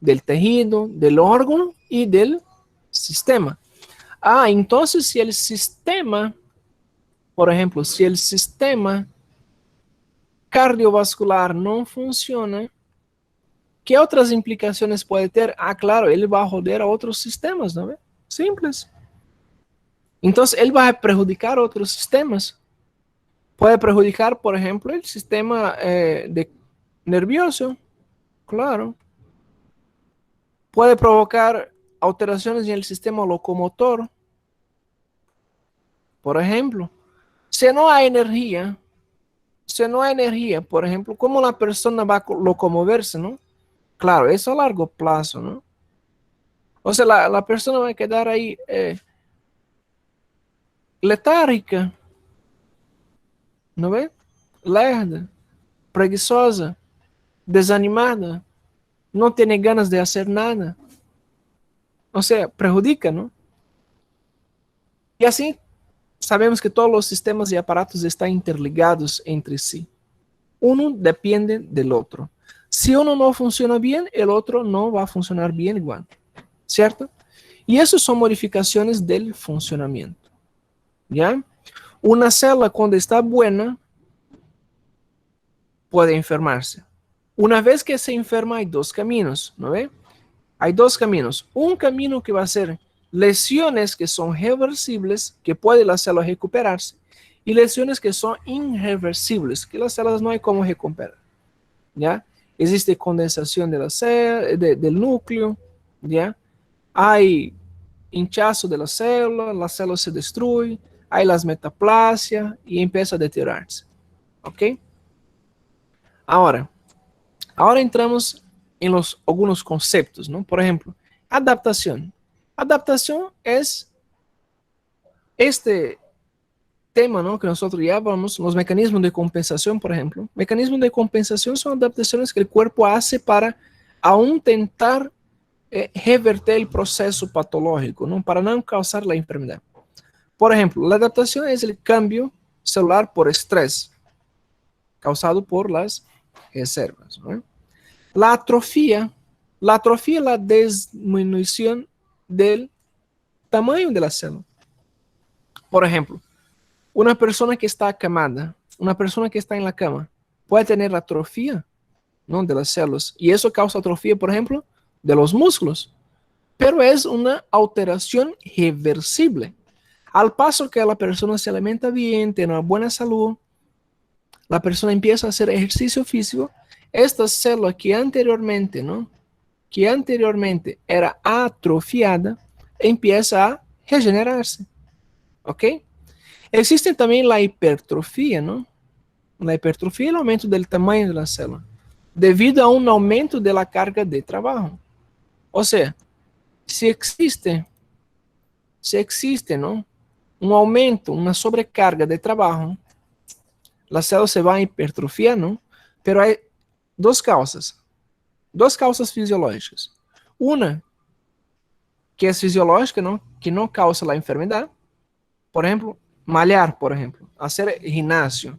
del tejido, del órgano y del sistema. Entonces si el sistema, por ejemplo, si el sistema cardiovascular no funciona, ¿qué otras implicaciones puede tener? Claro, él va a joder a otros sistemas, ¿no ve? Simples. Entonces, él va a perjudicar otros sistemas. Puede perjudicar, por ejemplo, el sistema nervioso, claro. Puede provocar alteraciones en el sistema locomotor. Por ejemplo, si no hay energía, por ejemplo, ¿cómo la persona va a locomoverse, no? Claro, eso a largo plazo, ¿no? O sea, la persona va a quedar ahí letárgica, ¿no ve? Lerda, preguiçosa, desanimada, no tiene ganas de hacer nada. O sea, perjudica, ¿no? Y así sabemos que todos los sistemas y aparatos están interligados entre sí. Uno depende del otro. Si uno no funciona bien, el otro no va a funcionar bien igual, ¿cierto? Y eso son modificaciones del funcionamiento, ¿ya? Una célula cuando está buena puede enfermarse. Una vez que se enferma hay 2 caminos, ¿no ve? Hay 2 caminos. Un camino que va a ser lesiones que son reversibles, que puede la célula recuperarse, y lesiones que son irreversibles, que las células no hay cómo recuperar, ¿ya? Existe condensación de del núcleo, ¿ya? Hay hinchazo de la célula se destruye, hay las metaplasias y empieza a deteriorarse, ¿ok? Ahora entramos en algunos conceptos, ¿no? Por ejemplo, adaptación. Adaptación es este tema, ¿no?, que nosotros ya vamos, los mecanismos de compensación, por ejemplo. Mecanismos de compensación son adaptaciones que el cuerpo hace para aún tentar reverter el proceso patológico, ¿no?, para no causar la enfermedad. Por ejemplo, la adaptación es el cambio celular por estrés causado por las reservas, ¿no? La atrofia es la disminución del tamaño de la célula. Por ejemplo, una persona que está quemada, una persona que está en la cama puede tener atrofia, ¿no? De las células. Y eso causa atrofia, por ejemplo, de los músculos. Pero es una alteración reversible. Al paso que la persona se alimenta bien, tiene una buena salud, la persona empieza a hacer ejercicio físico, esta célula que anteriormente, ¿no? Que anteriormente era atrofiada, empieza a regenerarse. ¿Ok? Existe también la hipertrofia, ¿no? La hipertrofia es el aumento del tamaño de la célula, debido a un aumento de la carga de trabajo. O sea, si existe, ¿no? Un aumento, una sobrecarga de trabajo, la célula se va a hipertrofiar, ¿no? Pero hay dos causas fisiológicas. Una, que es fisiológica, ¿no? Que no causa la enfermedad. Por ejemplo, malhar, por ejemplo, hacer gimnasio.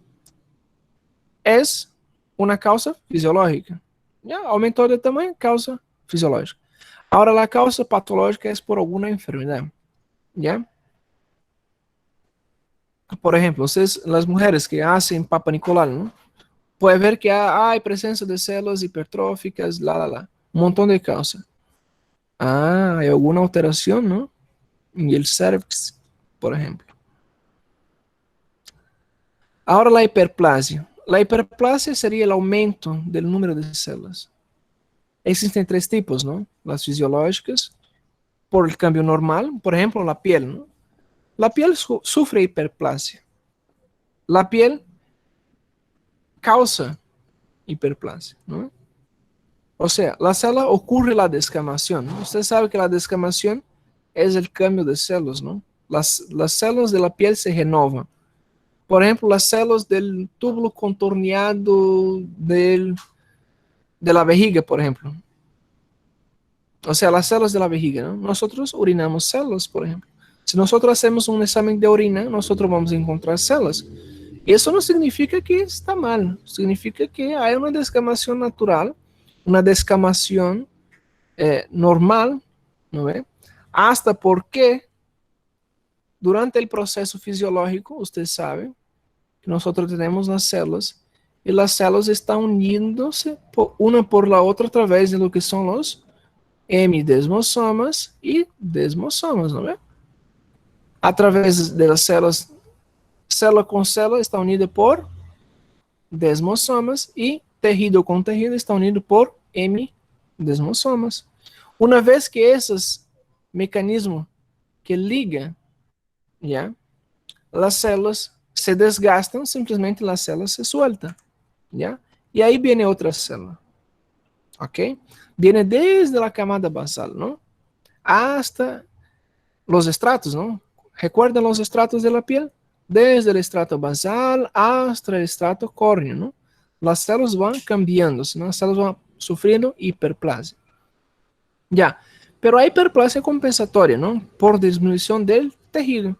Es una causa fisiológica. ¿Ya? Aumentou de tamaño, causa fisiológica. Ahora, la causa patológica es por alguna enfermedad. ¿Ya? Por ejemplo, ustedes, las mujeres que hacen Papa Nicolau, ¿no? Puede ver que hay presencia de células hipertróficas, un montón de causas. Hay alguna alteración, ¿no? En el cervix, por ejemplo. Ahora la hiperplasia. La hiperplasia sería el aumento del número de células. Existen tres tipos, ¿no? Las fisiológicas, por el cambio normal, por ejemplo, la piel, ¿no? La piel sufre hiperplasia. La piel causa hiperplasia, ¿no? O sea, la célula ocurre la descamación, ¿no? Usted sabe que la descamación es el cambio de células, ¿no? Las células de la piel se renovan. Por ejemplo, las células del túbulo contorneado de la vejiga, por ejemplo. O sea, las células de la vejiga, ¿no? Nosotros urinamos células, por ejemplo. Si nosotros hacemos un examen de orina, nosotros vamos a encontrar células. Eso no significa que está mal, significa que hay una descamación natural, una descamación normal, ¿no ve? Hasta porque durante el proceso fisiológico, usted sabe que nosotros tenemos las células y las células están uniéndose una por la otra a través de lo que son los hemidesmosomas y desmosomas, ¿no ve? A través de las células, célula con célula está unida por desmosomas y tejido con tejido está unido por hemidesmosomas. Una vez que esos mecanismos que ligan, ¿ya? Las células se desgastan, simplesmente las células se sueltan, ¿ya? Y ahí viene otra célula, ¿ok? Viene desde la camada basal, ¿no? Hasta los estratos, ¿no? ¿Recuerdan los estratos de la piel? Desde el estrato basal hasta el estrato córneo, ¿no? Las células van cambiando, ¿no? Las células van sufriendo hiperplasia. Ya, pero hay hiperplasia compensatoria, ¿no? Por disminución del tejido.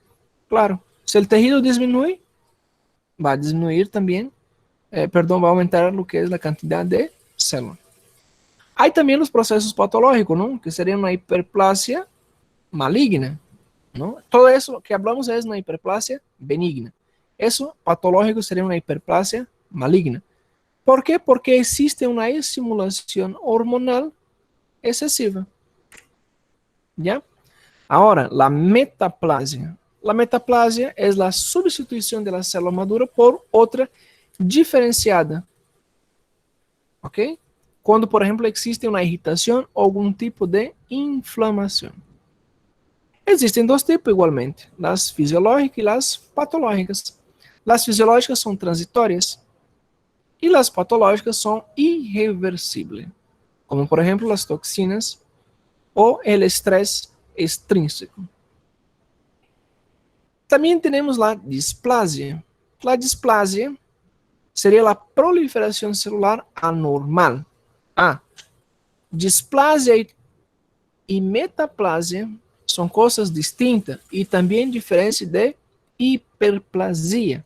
Claro, si el tejido disminuye, va a disminuir también, va a aumentar lo que es la cantidad de células. Hay también los procesos patológicos, ¿no? Que serían una hiperplasia maligna, ¿no? Todo eso que hablamos es una hiperplasia benigna. Eso patológico sería una hiperplasia maligna. ¿Por qué? Porque existe una estimulación hormonal excesiva. ¿Ya? Ahora, la metaplasia. La metaplasia es la sustitución de la célula madura por otra diferenciada. ¿Ok? Cuando, por ejemplo, existe una irritación o algún tipo de inflamación. Existen dos tipos igualmente, las fisiológicas y las patológicas. Las fisiológicas son transitorias y las patológicas son irreversibles, como por ejemplo las toxinas o el estrés extrínseco. También tenemos la displasia. La displasia sería la proliferación celular anormal. Displasia y metaplasia son cosas distintas y también diferentes de hiperplasia.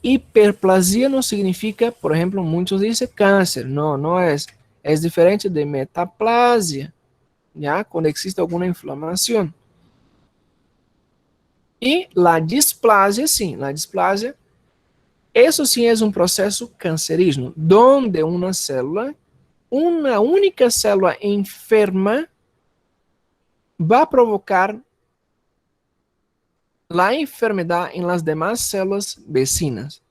Hiperplasia no significa, por ejemplo, muchos dicen cáncer. No, no es. Es diferente de metaplasia, ¿ya? Cuando existe alguna inflamación. Y la displasia, sim, la displasia Eso sí es un proceso cancerígeno, donde una única célula enferma va a provocar la enfermedad en las demás células vecinas,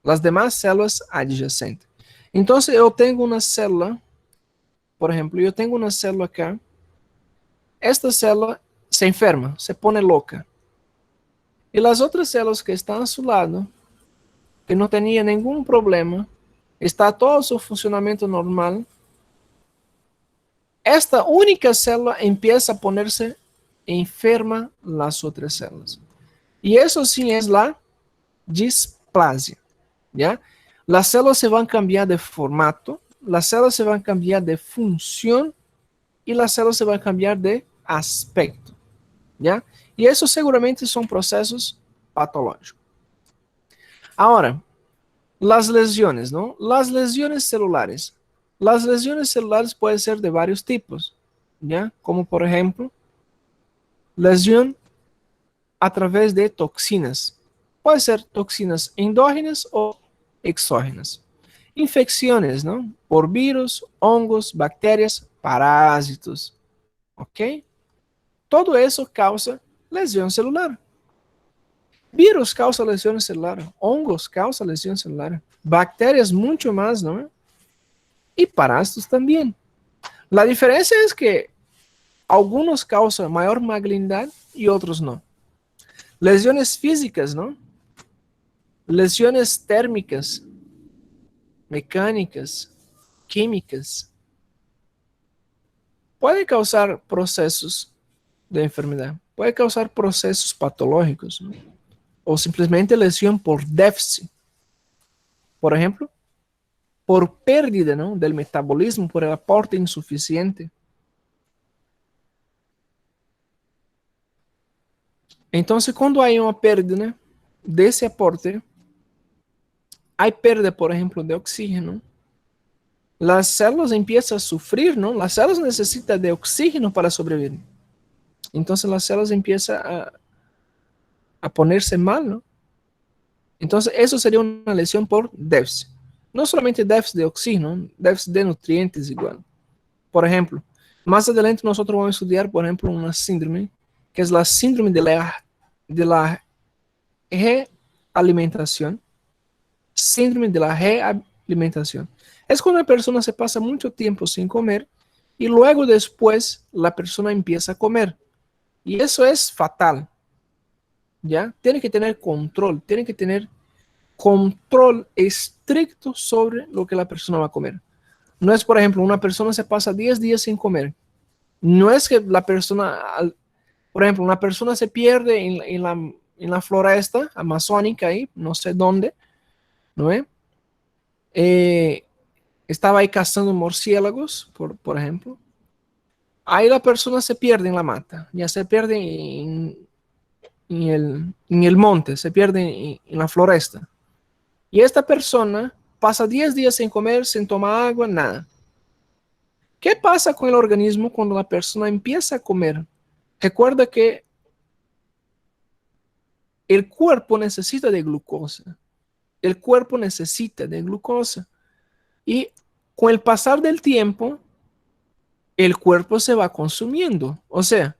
las demás células adyacentes. Entonces yo tengo una célula, por ejemplo, yo tengo una célula acá, esta célula se enferma, se pone loca. Y las otras células que están a su lado, que no tenían ningún problema, está todo su funcionamiento normal, esta única célula empieza a ponerse enferma las otras células. Y eso sí es la displasia, ¿ya? Las células se van a cambiar de formato, las células se van a cambiar de función y las células se van a cambiar de aspecto, ¿ya? Y eso seguramente son procesos patológicos. Ahora, las lesiones, ¿no? Las lesiones celulares. Las lesiones celulares pueden ser de varios tipos, ¿ya? Como por ejemplo, lesión a través de toxinas. Puede ser toxinas endógenas o exógenas. Infecciones, ¿no? Por virus, hongos, bacterias, parásitos. ¿Ok? Todo eso causa lesión celular. Virus causa lesión celular. Hongos causa lesión celular. Bacterias mucho más, ¿no? Y parásitos también. La diferencia es que algunos causan mayor malignidad y otros no. Lesiones físicas, ¿no? Lesiones térmicas, mecánicas, químicas. Puede causar procesos de enfermedad. Puede causar procesos patológicos, ¿no? O simplemente lesión por déficit. Por ejemplo, por pérdida, ¿no? Del metabolismo, por el aporte insuficiente. Entonces, cuando hay una pérdida de ese aporte, hay pérdida, por ejemplo, de oxígeno, las células empiezan a sufrir, ¿no? Las células necesitan de oxígeno para sobrevivir. Entonces, las células empiezan a ponerse mal, ¿no? Entonces, eso sería una lesión por déficit. No solamente déficit de oxígeno, déficit de nutrientes igual. Por ejemplo, más adelante nosotros vamos a estudiar, por ejemplo, una síndrome, que es la síndrome de la realimentación. Síndrome de la realimentación. Es cuando la persona se pasa mucho tiempo sin comer y luego después la persona empieza a comer. Y eso es fatal. ¿Ya? Tiene que tener control, tiene que tener control estricto sobre lo que la persona va a comer. No es, por ejemplo, una persona se pasa 10 días sin comer. No es que la persona, por ejemplo, una persona se pierde en la floresta amazónica ahí, no sé dónde, ¿no es? Estaba ahí cazando murciélagos, por ejemplo. Ahí la persona se pierde en la mata, ya se pierde en el monte, se pierde en la floresta. Y esta persona pasa 10 días sin comer, sin tomar agua, nada. ¿Qué pasa con el organismo cuando la persona empieza a comer? Recuerda que el cuerpo necesita de glucosa. El cuerpo necesita de glucosa. Y con el pasar del tiempo, el cuerpo se va consumiendo. O sea,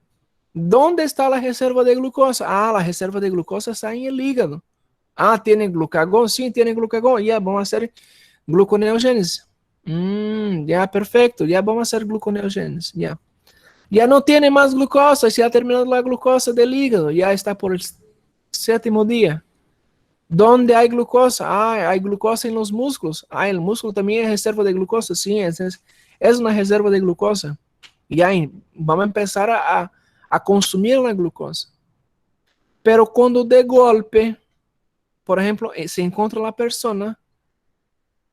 ¿dónde está la reserva de glucosa? Ah, la reserva de glucosa está en el hígado. Ah, tiene glucagón. Sí, tiene glucagón. Ya, vamos a hacer gluconeogénesis. Ya, perfecto. Ya vamos a hacer gluconeogénesis. Ya. Ya no tiene más glucosa. Se ha terminado la glucosa del hígado. Ya está por el 7º día. ¿Dónde hay glucosa? Ah, hay glucosa en los músculos. Ah, el músculo también es reserva de glucosa. Sí, es una reserva de glucosa. Y ahí vamos a empezar a consumir la glucosa. Pero cuando de golpe, por ejemplo, se encuentra la persona,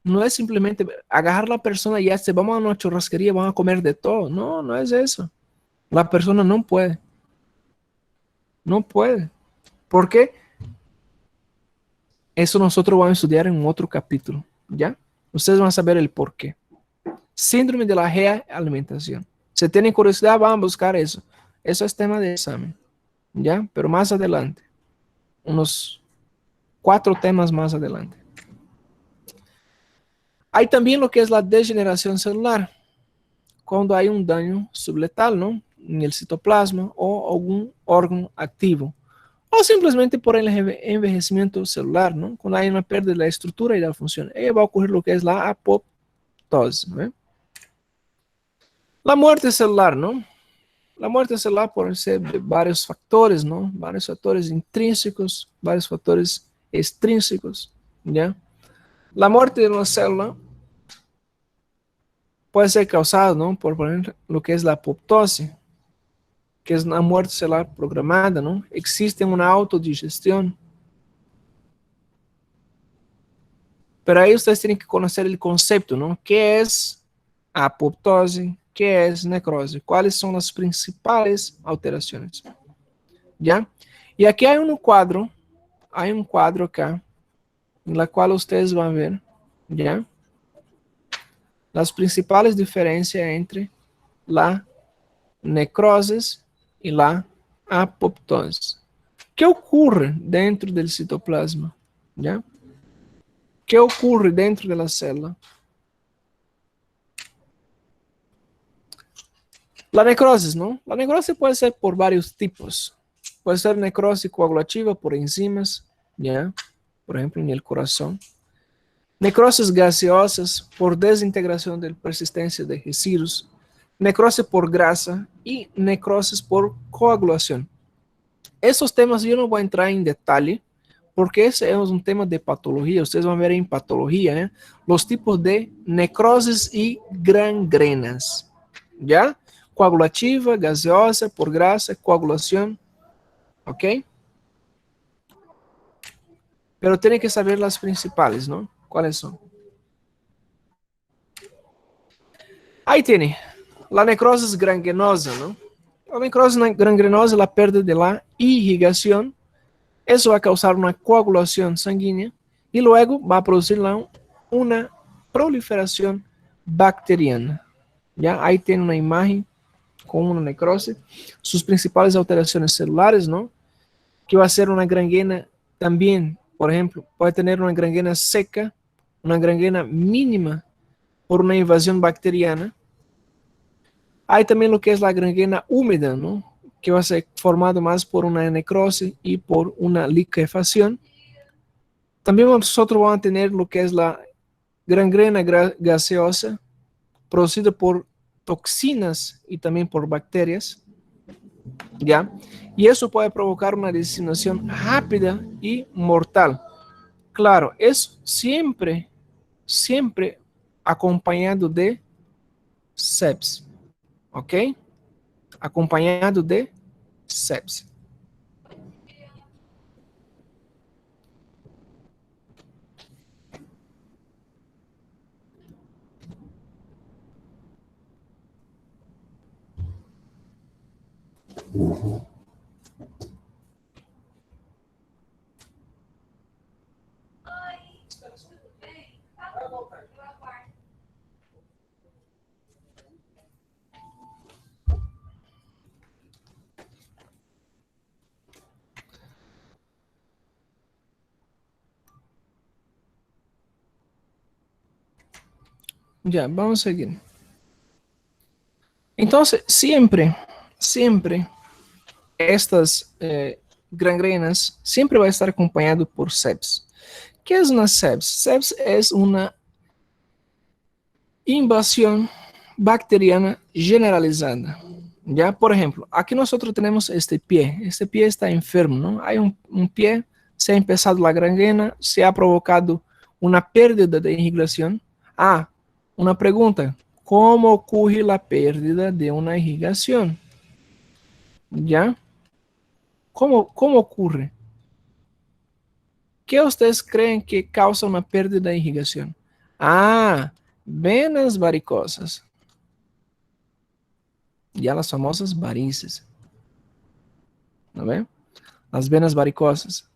no es simplemente agarrar a la persona y ya se vamos a una churrasquería, vamos a comer de todo. No, no es eso. La persona no puede. No puede. ¿Por qué? Eso nosotros vamos a estudiar en otro capítulo, ¿ya? Ustedes van a saber el por qué. Síndrome de la realimentación. Si tienen curiosidad, van a buscar eso. Eso es tema de examen, ¿ya? Pero más adelante. Unos 4 temas más adelante. Hay también lo que es la degeneración celular, cuando hay un daño subletal, ¿no? En el citoplasma o algún órgano activo. O simplemente por el envejecimiento celular, ¿no? Cuando hay una pérdida de la estructura y de la función. Ahí va a ocurrir lo que es la apoptosis, ¿no? La muerte celular, ¿no? La muerte celular puede ser de varios factores, ¿no? Varios factores intrínsecos, varios factores extrínsecos, ¿ya? La muerte de una célula puede ser causada, ¿no? Por ejemplo, lo que es la apoptosis, que es una muerte celular programada, ¿no? Existe una autodigestión. Pero ahí ustedes tienen que conocer el concepto, ¿no? ¿Qué es apoptosis? ¿Qué es necrosis? ¿Cuáles son las principales alteraciones? ¿Ya? Y aquí hay un cuadro acá, en la cual ustedes van a ver, ¿ya? Las principales diferencias entre la necrosis y la apoptosis. ¿Qué ocurre dentro del citoplasma? ¿Ya? ¿Qué ocurre dentro de la célula? La necrosis, ¿no? La necrosis puede ser por varios tipos. Puede ser necrosis coagulativa por enzimas, ¿ya? Por ejemplo, en el corazón. Necrosis gaseosas por desintegración de persistencia de residuos. Necrosis por grasa y necrosis por coagulación. Esos temas yo no voy a entrar en detalle porque ese es un tema de patología. Ustedes van a ver en patología, los tipos de necrosis y gangrenas, ¿ya? Coagulativa, gaseosa, por grasa, coagulación, ¿ok? Pero tienen que saber las principales, ¿no? ¿Cuáles son? Ahí tiene, la necrosis gangrenosa, ¿no? La necrosis gangrenosa es la pérdida de la irrigación. Eso va a causar una coagulación sanguínea y luego va a producir una proliferación bacteriana. ¿Ya? Ahí tiene una imagen con una necrosis. Sus principales alteraciones celulares, ¿no? Que va a ser una gangrena también, por ejemplo, puede tener una gangrena seca, una gangrena mínima por una invasión bacteriana. Hay también lo que es la gangrena húmeda, ¿no? Que va a ser formado más por una necrosis y por una liquefacción. También nosotros vamos a tener lo que es la gangrena gaseosa, producida por toxinas y también por bacterias, ¿ya? Y eso puede provocar una diseminación rápida y mortal. Claro, es siempre acompañado de sepsis, ¿ok? Acompañado de sepsis. Ya, vamos a seguir. Entonces, siempre estas gangrenas siempre va a estar acompañado por sepsis. ¿Qué es una sepsis? Sepsis es una invasión bacteriana generalizada. Ya, por ejemplo, aquí nosotros tenemos este pie está enfermo, ¿no? Hay un pie, se ha empezado la gangrena, se ha provocado una pérdida de irrigación. Ah, una pregunta, ¿cómo ocurre la pérdida de una irrigación? ¿Ya? ¿Cómo ocurre? ¿Qué ustedes creen que causa una pérdida de irrigación? Ah, venas varicosas. Ya las famosas varices. ¿No ven? Las venas varicosas.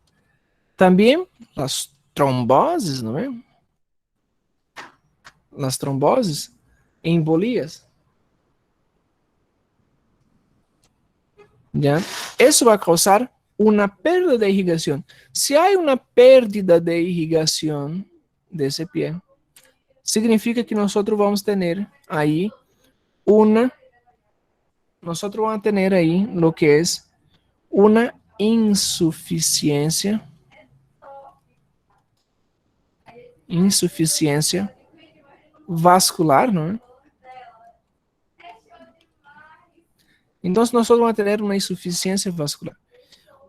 También las trombosis, ¿no ven? Las trombosis, embolías. ¿Ya? Eso va a causar una pérdida de irrigación. Si hay una pérdida de irrigación de ese pie, significa que nosotros vamos a tener ahí lo que es una insuficiencia vascular, ¿no? Entonces nosotros vamos a tener una insuficiencia vascular.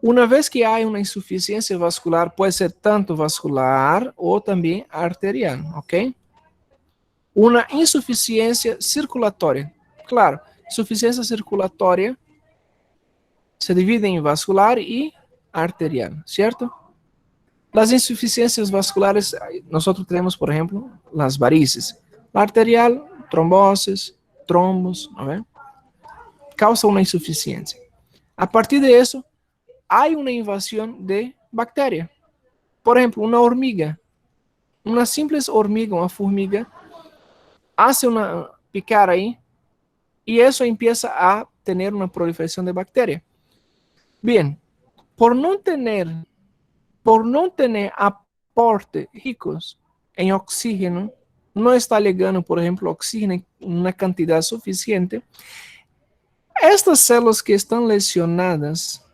Una vez que hay una insuficiencia vascular, puede ser tanto vascular o también arterial, ¿ok? Una insuficiencia circulatoria. Claro, insuficiencia circulatoria se divide en vascular y arterial, ¿cierto? Las insuficiencias vasculares, nosotros tenemos, por ejemplo, las varices. La arterial, trombosis, trombos, ¿no? Causa una insuficiencia. A partir de eso, hay una invasión de bacteria. Por ejemplo, una hormiga, una simple hormiga, una formiga, hace una picar ahí y eso empieza a tener una proliferación de bacteria. Bien, por no tener aportes ricos en oxígeno, no está llegando, por ejemplo, oxígeno en una cantidad suficiente, estas células que están lesionadas,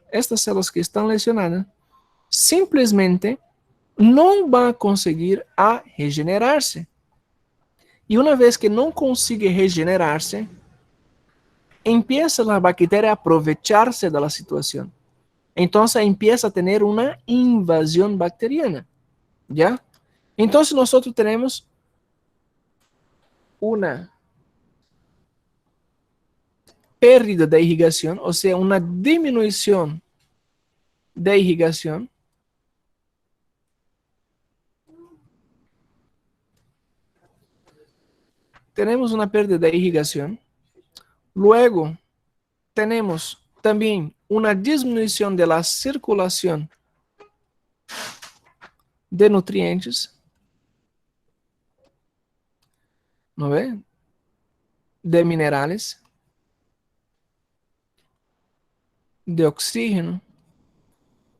simplesmente no van a conseguir a regenerarse. Y una vez que no consigue regenerarse, empieza la bacteria a aprovecharse de la situación. Entonces empieza a tener una invasión bacteriana, ¿ya? Entonces nosotros tenemos una pérdida de irrigación, o sea, una disminución de irrigación. Tenemos una pérdida de irrigación. Luego, tenemos también una disminución de la circulación de nutrientes, ¿no ve? De minerales, de oxígeno.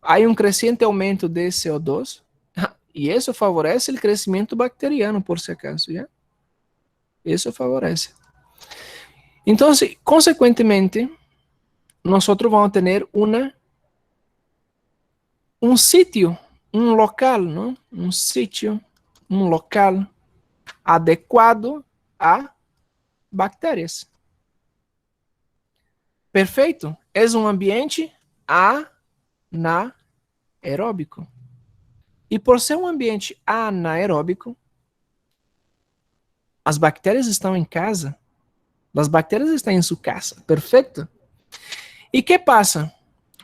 Hay un creciente aumento de CO2 y eso favorece el crecimiento bacteriano, por si acaso, ¿ya? Eso favorece. Entonces, consecuentemente, nosotros vamos a tener un sitio, un local, ¿no? Un sitio, un local adecuado a bactérias. Perfeito? É um ambiente anaeróbico. E por ser um ambiente anaeróbico, as bactérias estão em casa. As bactérias estão em sua casa. Perfeito? E que passa?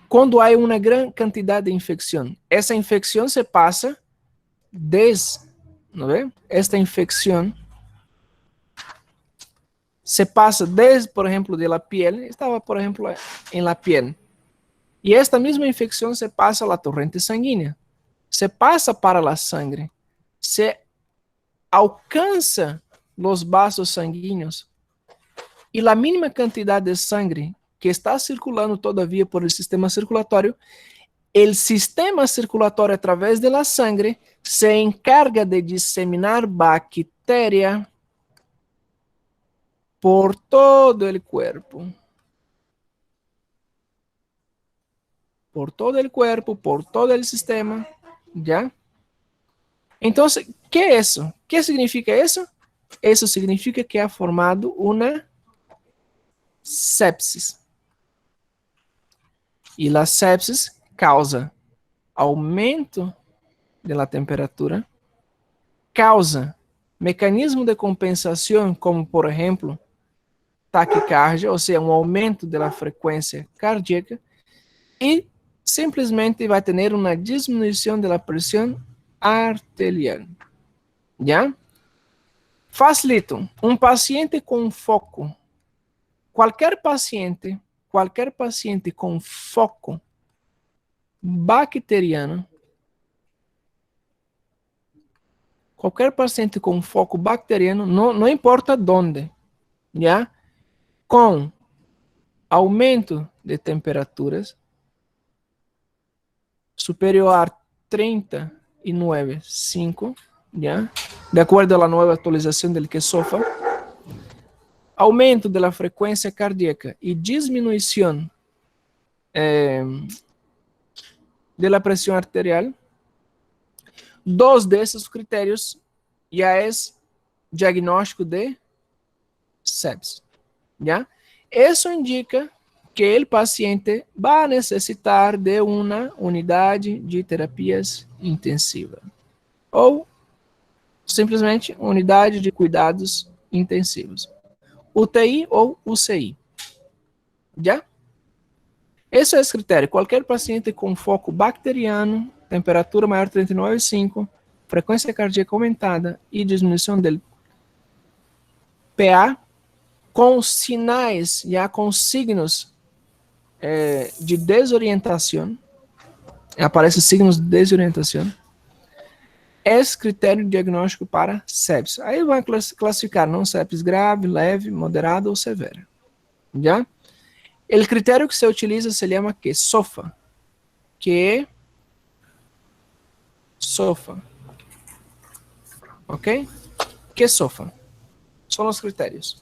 Quando há uma grande quantidade de infecção, essa infecção se passa ¿no ve? Esta infecção se passa desde, por exemplo, de la piel, estava, por exemplo, em la piel. E esta mesma infecção se passa a la torrente sanguínea, se passa para la sangre, se alcança los vasos sanguíneos e la mínima quantidade de sangre que está circulando todavia por el sistema circulatório, el sistema circulatório através de la sangre se encarga de disseminar bactéria por todo el cuerpo. Por todo el cuerpo, por todo el sistema, ¿ya? Entonces, ¿qué es eso? ¿Qué significa eso? Eso significa que ha formado una sepsis. Y la sepsis causa aumento de la temperatura, causa mecanismo de compensação, como por exemplo, taquicardia, ou seja, um aumento da frequência cardíaca, e simplesmente vai ter uma diminuição da pressão arterial. ¿Ya? Facilito. Um paciente com foco, qualquer paciente com foco bacteriano, qualquer paciente com foco bacteriano, não importa onde, já, com aumento de temperaturas superior a 39,5, já, de acuerdo a la nueva actualización del QSOFA, aumento de la frecuencia cardíaca y disminución de la presión arterial, dos de esos criterios ya es diagnóstico de sepsis, ¿ya? Eso indica que el paciente va a necesitar de una unidad de terapias intensiva ou simplesmente unidade de cuidados intensivos, UTI ou UCI, ¿ya? Esse é o critério. Qualquer paciente com foco bacteriano, temperatura maior de 39,5, frequência cardíaca aumentada e diminuição del PA, com sinais, já com signos de desorientação, aparecem signos de desorientação, é critério diagnóstico para sepsis. Aí vai classificar, não sepsis grave, leve, moderada ou severa. Já? O critério que se utiliza se chama que SOFA. Que SOFA. Ok? Que SOFA. São os critérios.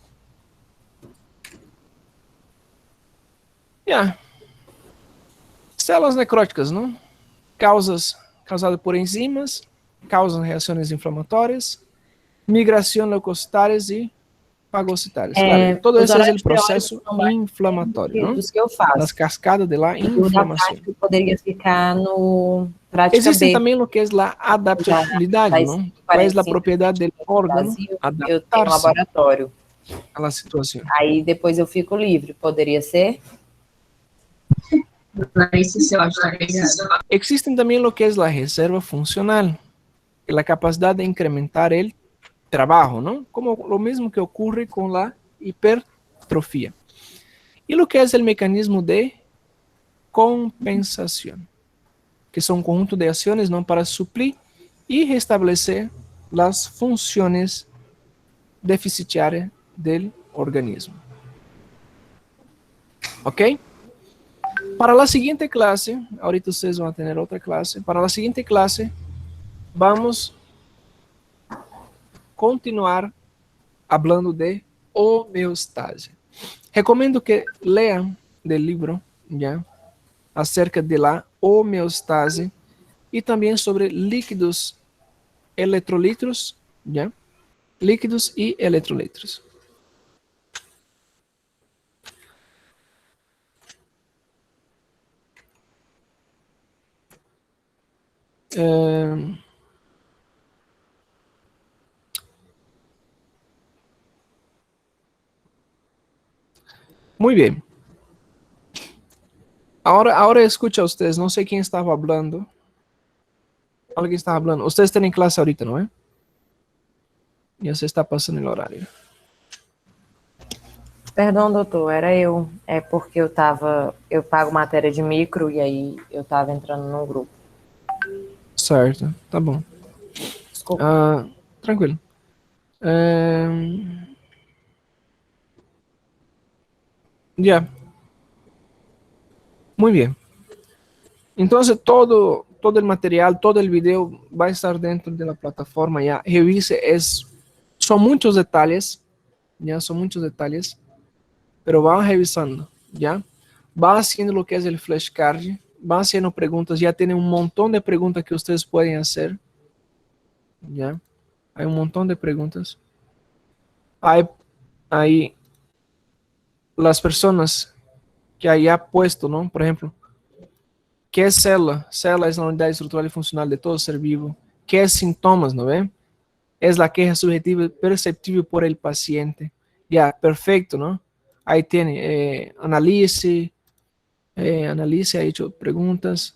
Yeah. Células necróticas, não? Causadas por enzimas, causam reações inflamatórias, migração leucocitárias e fagocitárias. Claro, todo esse é o processo inflamatório, não? Dos que eu faço. As cascadas de la inflamação. Poderia ficar no prática Existe B. também o que é a adaptabilidade, não? Qual é a propriedade do órgão Eu tenho um laboratório. à situação. Aí depois eu fico livre, poderia ser? Existem também o que é a reserva funcional, que é a capacidade de incrementar o trabalho, não? Como o mesmo que ocorre com a hipertrofia. E o que é o mecanismo de compensação, que são um conjunto de ações não para suprir e restabelecer as funções deficitárias do organismo. Ok? Para a seguinte classe, ahorita vocês vão ter outra classe. Para a seguinte classe, vamos continuar falando de homeostase. Recomendo que leiam o livro já acerca de la homeostase e também sobre líquidos eletrolitos, já? Líquidos e eletrolitos. Muy bien. Ahora escucha a ustedes. No sé quién estaba hablando. Alguien estaba hablando. Ustedes tienen clase ahorita, ¿no? Ya se está passando o horário. Perdão, doutor, era eu. É porque eu pago matéria de micro e aí eu estava entrando num grupo. Certo, tá bom. Desculpa. Tranquilo. Ya. Muy bien. Entonces todo el material, todo el video va a estar dentro de la plataforma ya. Revise, son muchos detalles, ya son muchos detalles, pero van revisando, ya. Va haciendo lo que es el flashcard, va haciendo preguntas, ya tienen un montón de preguntas que ustedes pueden hacer, ya. Hay un montón de preguntas. Hay las personas que haya puesto, ¿no? Por ejemplo, ¿qué es célula? Célula es la unidad estructural y funcional de todo ser vivo. ¿Qué es síntomas, no ven? Es la queja subjetiva perceptible por el paciente. Ya, perfecto, ¿no? Ahí tiene, Analice ha hecho preguntas,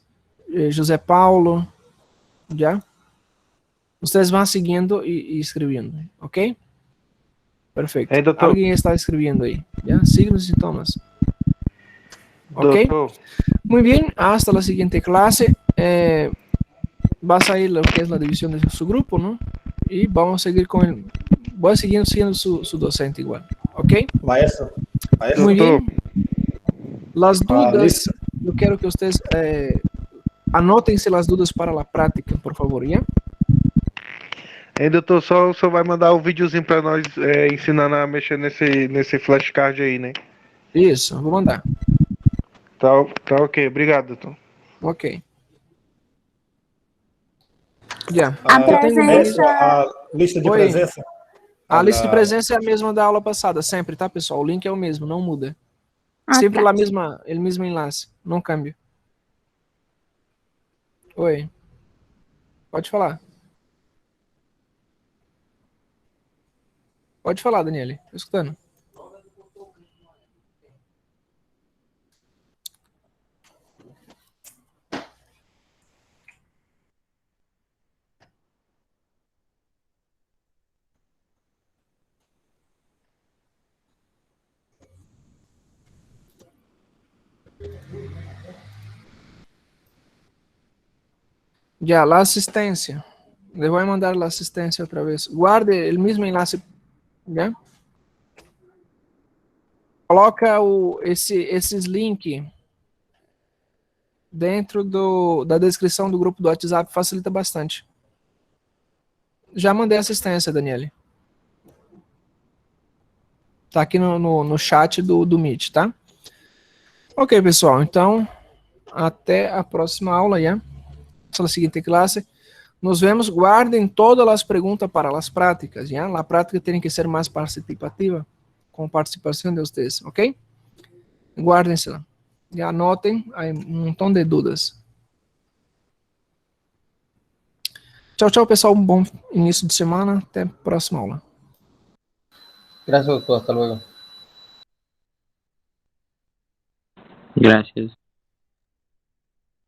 José Paulo, ¿ya? Ustedes van siguiendo y escribiendo, ¿ok? Perfecto. Hey, doctor. Alguien está escribiendo ahí, ¿ya? Signos y síntomas. ¿Ok? Doctor. Muy bien, hasta la siguiente clase. Va a salir lo que es la división de su grupo, ¿no? Y vamos a seguir con el... Voy a seguir siendo su docente igual, ¿ok? Maestro. Muy bien. Las dudas, listo. yo quiero que ustedes anótense las dudas para la práctica, por favor, ¿ya? Hein, doutor, só vai mandar o videozinho pra nós ensinando a mexer nesse flashcard aí, né? Isso, vou mandar. Tá ok. Obrigado, doutor. Ok. Já. A Eu tenho um presença. A lista de Oi. presença? A lista de da- presença é a mesma da aula passada, sempre, tá, pessoal? O link é o mesmo, não muda. Ah, Sempre tá. lá mesma, ele mesmo enlace, não cambia. Oi. Pode falar. Pode falar, Daniele. Tô escutando. Já, la assistência. Le voy a mandar la assistência outra vez. Guarde el mismo enlace, já? Coloca esses links dentro da descrição do grupo do WhatsApp, facilita bastante. Já mandei assistência, Daniele. Tá aqui no chat do Meet, tá? Ok, pessoal. Então, até a próxima aula, já. Hasta la siguiente clase. Nos vemos. Guardem todas as perguntas para as práticas, já? A prática tem que ser mais participativa, com participação de vocês, ok? Guardem-se. Já anotem, há um montão de dúvidas. Tchau, tchau, pessoal. Um bom início de semana. Até a próxima aula. Gracias, doctor. Hasta luego. Gracias.